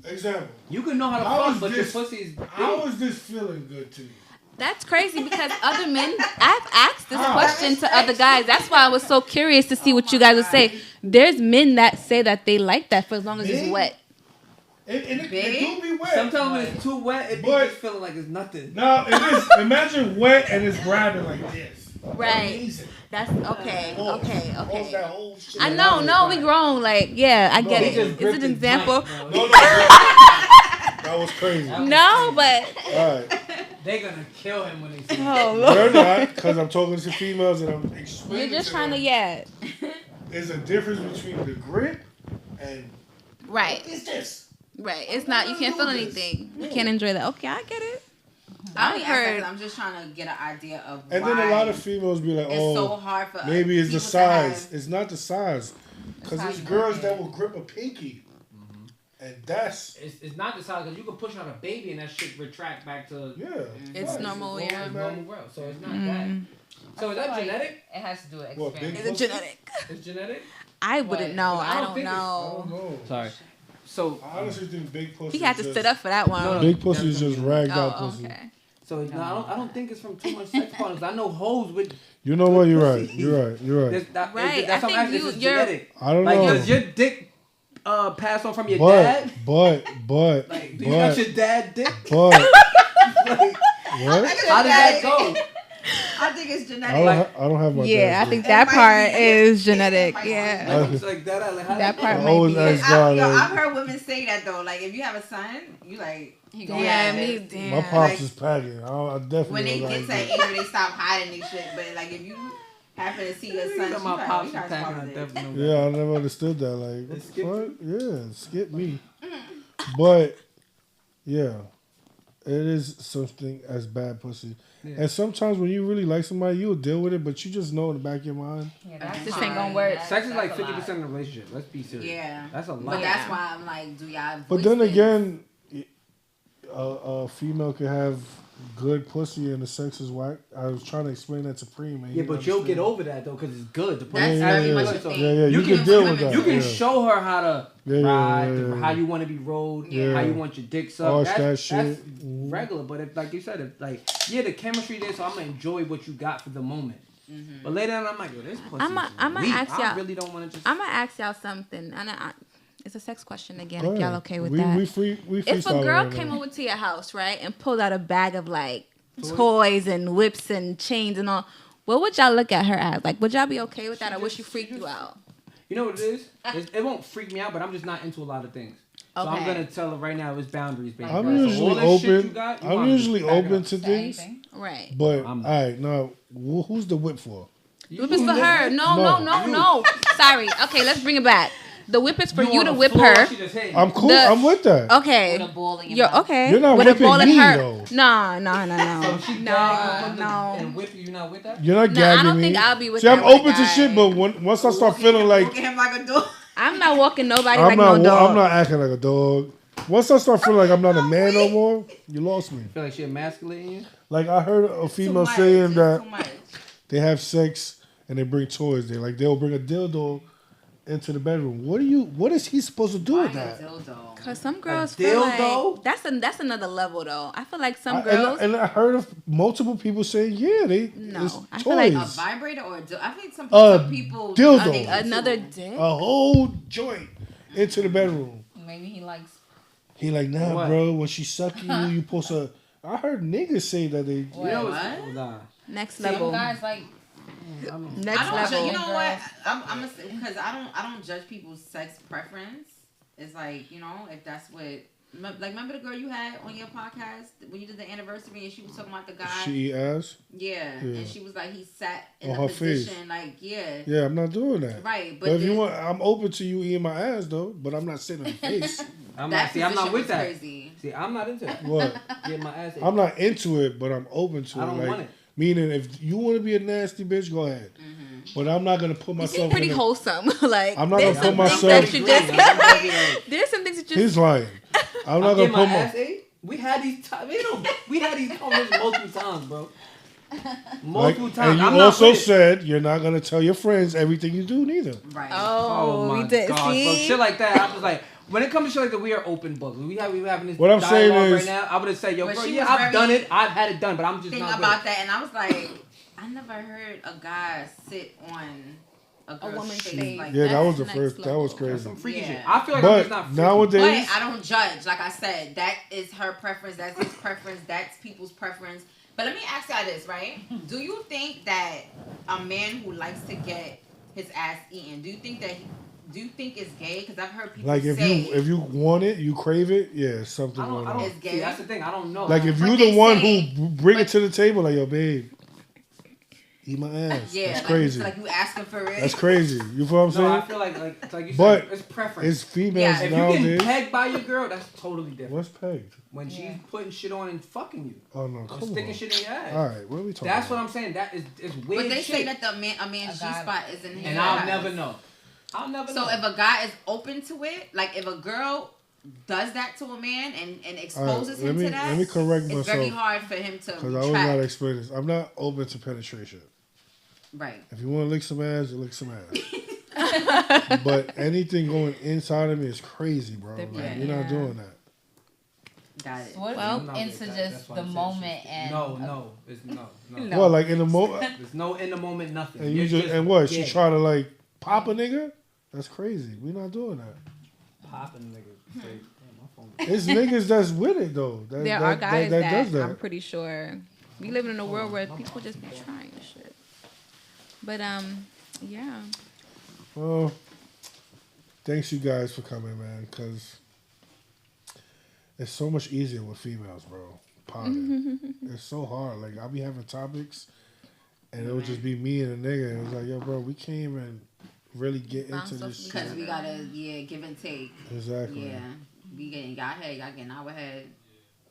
Example. You can know how to How fuck, is but this- your pussy is big. How is this feeling good to you? That's crazy because other men, I've asked this question to other guys. That's why I was so curious to see what you guys would say. There's men that say that they like that for as long as it's Big? wet. It Big? do be wet. Sometimes when it's too wet, it be But- just feeling like it's nothing. No, it is. Imagine wet and it's grabbing like this. Right. Amazing. That's okay. Pause. Okay. Pause Okay. that whole shit. I know. No, we grown. Like, yeah, I get No. it. He just Is gripped it an his example? mic, bro. No, that was crazy. All No, but right. They're gonna kill him when they see him. oh Lord, They're not, because I'm talking to females and I'm explaining you're just to trying to them, yeah. there's a difference between the grip and Right. what is this? Right. It's not. You can't feel anything. You can't enjoy that. Okay, I get it. I I've heard. heard. I'm just trying to get an idea of And why then a lot of females be like, it's so oh, hard for maybe it's the people to size. have- It's not the size. Because how there's you girls work that it. will grip a pinky. And that's, It's not the size because you can push out a baby and that shit retract back to yeah. It's right. normal, It's yeah. normal growth. So it's not that. So is that Like, genetic? It has to do with What, experience. big Is it pussy? genetic? It's genetic. I wouldn't What? know. I I don't don't think it's- I know. don't know. Sorry. So I honestly think big pussy He had is to just, sit up for that one. No, no. Big pussy is just ragged out Oh, pussy. okay. So I don't think it's from too much sex partners. I know hoes with. You know what? You're right. You're right. You're right. Right. That's I something think it's you're. genetic. I don't Like, know. does your dick pass on from your dad? But Like, do you got your dad dick? But Like, what? how did that go? I think it's genetic. I don't have my Yeah, dad's I think dick. that might part be. is genetic. It might Yeah. Like, it's like that. Like, how That part I might always be. ask God, like, I've heard women say that though. Like if you have a son, you like Damn, me, damn. my pops is packing. I definitely when they don't get like to that age where they stop hiding their shit. But like if you happen to see your son, you my pops try is to packing. swallow I it. definitely know Yeah, I never understood that. Like, what the skip fuck? Yeah, skip me. But yeah, it is something as bad pussy. Yeah. And sometimes when you really like somebody, you'll deal with it, but you just know in the back of your mind. Yeah, that's This hard. ain't gonna work. Sex is like That's a 50% lot. of the relationship. Let's be serious. Yeah, That's a lot. but that's why I'm like, do y'all? But voice then things? again, a female can have good pussy and the sex is whack. I was trying to explain that to Preem. Yeah, but you'll get over that though, because it's good. The That's pussy very is much good. a So thing. Yeah, you can can deal with that. You can yeah. show her how to Yeah, yeah, ride, yeah, yeah. how you want to be rolled, Yeah. how you want your dick sucked. All That's that shit. That's regular. But if, like you said, if like the chemistry there, so I'm gonna enjoy what you got for the moment. Mm-hmm. But later on, I'm like, yo, this pussy. I'ma ask I y'all- really don't want to just. I'm gonna ask y'all something. And it's a sex question again. Go If y'all ahead. okay with we, that? We if a freestyle girl right came now. over to your house, right, and pulled out a bag of like toys and whips and chains and all, what would y'all look at her as? Like, would y'all be okay with that, or would she freak you out? You know what it is? It won't freak me out, but I'm just not into a lot of things. So I'm Okay. gonna tell her right now, it's boundaries, baby. I'm So all usually that shit you open. got, you I'm wanna just usually back it open up. to things. Right. But I'm- all right, now who's the whip for? The whip is for her. No. Sorry. Okay, let's bring it back. The whip is for you on to the whip floor, her. she just hit you. I'm cool. The- I'm with that. Okay. With a ball in your You're mouth. okay. You're not with a whipping ball in me, her. though. No. So she gagging No. and whip you not with that? You're not No, gagging I don't me. think I'll be with See, that I'm with a open to guy. shit, but once I start feeling like Look at him like a dog. I'm not walking nobody I'm like not, no dog. I'm not acting like a dog. Once I start feeling like I'm not a man no more, you lost me. Feel like she emasculating you? Like I heard a female Too saying much. that It's too much. they have sex and they bring toys. They'll bring a dildo into the bedroom. What is he supposed to do Why with a that? dildo? Cause some girls A feel dildo? like that's another level though. I feel like some girls. And I heard of multiple people saying, yeah, No, it's I toys. feel like A vibrator or a dildo? I think some people dildo. are addicted to another it. dick. A whole joint into the bedroom. Maybe he likes. He like, nah, What? bro. When she suck you supposed to. I heard niggas say that they. Wait, You know what? Nah. Next Some level. guys like. Next I don't. level. You know what? I'm gonna say because I don't judge people's sex preference. It's like if that's what. Like remember the girl you had on your podcast when you did the anniversary and she was talking about the guy. She eat ass. Yeah, Yeah. and she was like he sat in On a her position face. like Yeah, I'm not doing that. right. But if you then- want, I'm open to you eating my ass though. But I'm not sitting on your face. I'm that not position with was that. Crazy. See, I'm not into that. What? Get my ass ate. I'm not into it, but I'm open to it. I don't like, want it. Meaning, if you want to be a nasty bitch, go ahead. But I'm not gonna put You myself. seem pretty in a- wholesome. Like I'm not there's gonna put some myself- things that you just. just. There's some things that you He's just. lying. I'm not I'm gonna getting put my my. ass ate. We had these times. We had these conversations multiple times, bro. Like, Multiple and times. you I'm not also with it. said you're not gonna tell your friends everything you do neither. Right. Oh, my we did. God, bro. See, Shit like that. I was like, when it comes to shit like that, we are open books. We having this What I'm saying dialogue is- right now. I would have said, yo, But bro, she yeah, was I've very- done it. I've had it done, but I'm just Thing not about with that, and I was like, I never heard a guy sit on a girl's woman's face face. like Yeah, that. that was the next first. That level. was it. crazy. Some freaky Yeah. shit. I feel like I'm But just not freaky. nowadays, But I don't judge. Like I said, that is her preference. That's his preference. That's people's preference. But let me ask y'all this, right? Do you think that a man who likes to get his ass eaten, do you think it's gay? Because I've heard people like say if you want it, you crave it. Yeah, something I going don't, on. It's gay. see, that's the thing. I don't know. Like if But you're they the one say- who bring it to the table, like yo, babe, eat my ass. yeah, That's like, crazy. Like you asking for it. That's crazy. You feel what I'm no, I saying? feel like you But said, it's preference. It's females Yeah, if you nowadays. get pegged by your girl, that's totally different. What's pegged? When she's putting shit on and fucking you, Oh no, or come sticking on. shit in your ass. All right, what are we talking That's about? what I'm saying. That is it's weird But they shit. say that a man's G spot is in his and I'll ass. never know. I'll never know. So if a guy is open to it, like if a girl does that to a man and exposes him to that, let me correct it's very myself hard for him to because I always gotta retract. explain this. I'm not open to penetration. Right. If you want to lick some ass, you lick some ass. But anything going inside of me is crazy, bro. Like, Yeah. you're not doing that. Got it. Swerve No, into that's just why the I said moment she's- and it's no. No. What, like in the moment? There's no in the moment nothing. And You're you just and what? She gay. try to like pop a nigga? That's crazy. We not doing that. Popping niggas. Say, damn, my phone. It's niggas that's with it though. There are guys that does that. I'm pretty sure. We live in a world where people just be trying shit. But yeah. Well, thanks you guys for coming, man. Because it's so much easier with females, bro. Potting. It's so hard. Like I'll be having topics, and it would just be me and a nigga, and it's like, yo, bro, we can't even really get into this shit. Because we gotta, give and take. Exactly. Yeah. We getting y'all head, y'all getting our head.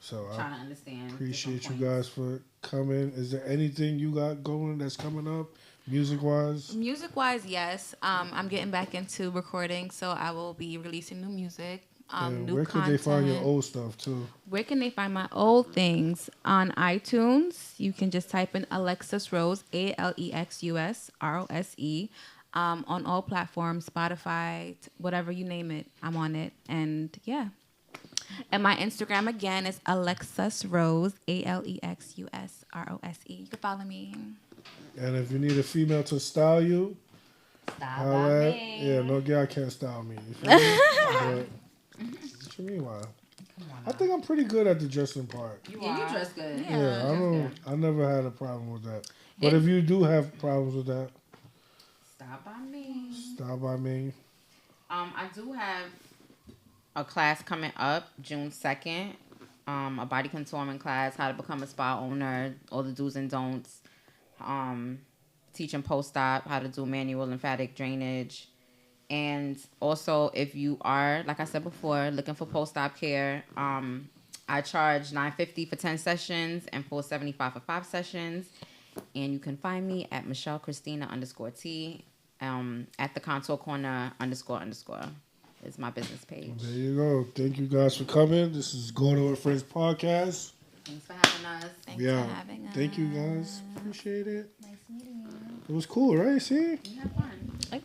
So Trying to understand. appreciate you different guys for coming. Is there anything you got going that's coming up, music-wise? Music-wise, yes. I'm getting back into recording, so I will be releasing new music. New where content. could they find your old stuff too? Where can they find my old things? On iTunes, you can just type in Alexis Rose, ALEXUSROSE. On all platforms, Spotify, whatever you name it, I'm on it. And yeah. And my Instagram again is Alexis Rose, ALEXUSROSE. You can follow me. And if you need a female to style you, style by me. yeah, no guy can't style me. You feel me? But, what you mean, why? I think I'm pretty good at the dressing part. You dress good. Yeah, I never had a problem with that. But if you do have problems with that, Stop by me. style by me. I do have a class coming up June 2nd. A body contouring class, how to become a spa owner, all the do's and don'ts. Teaching post-op, how to do manual lymphatic drainage. And also, if you are, like I said before, looking for post-op care, I charge $9.50 for 10 sessions and $4.75 for 5 sessions. And you can find me at MichelleChristina_T, at the Contour Corner __ is my business page. There you go. Thank you guys for coming. This is Gordo and Friends podcast. Thanks for having us. Thanks for having us. Thank you guys. Appreciate it. Nice meeting you. It was cool, right? See? We had fun. It was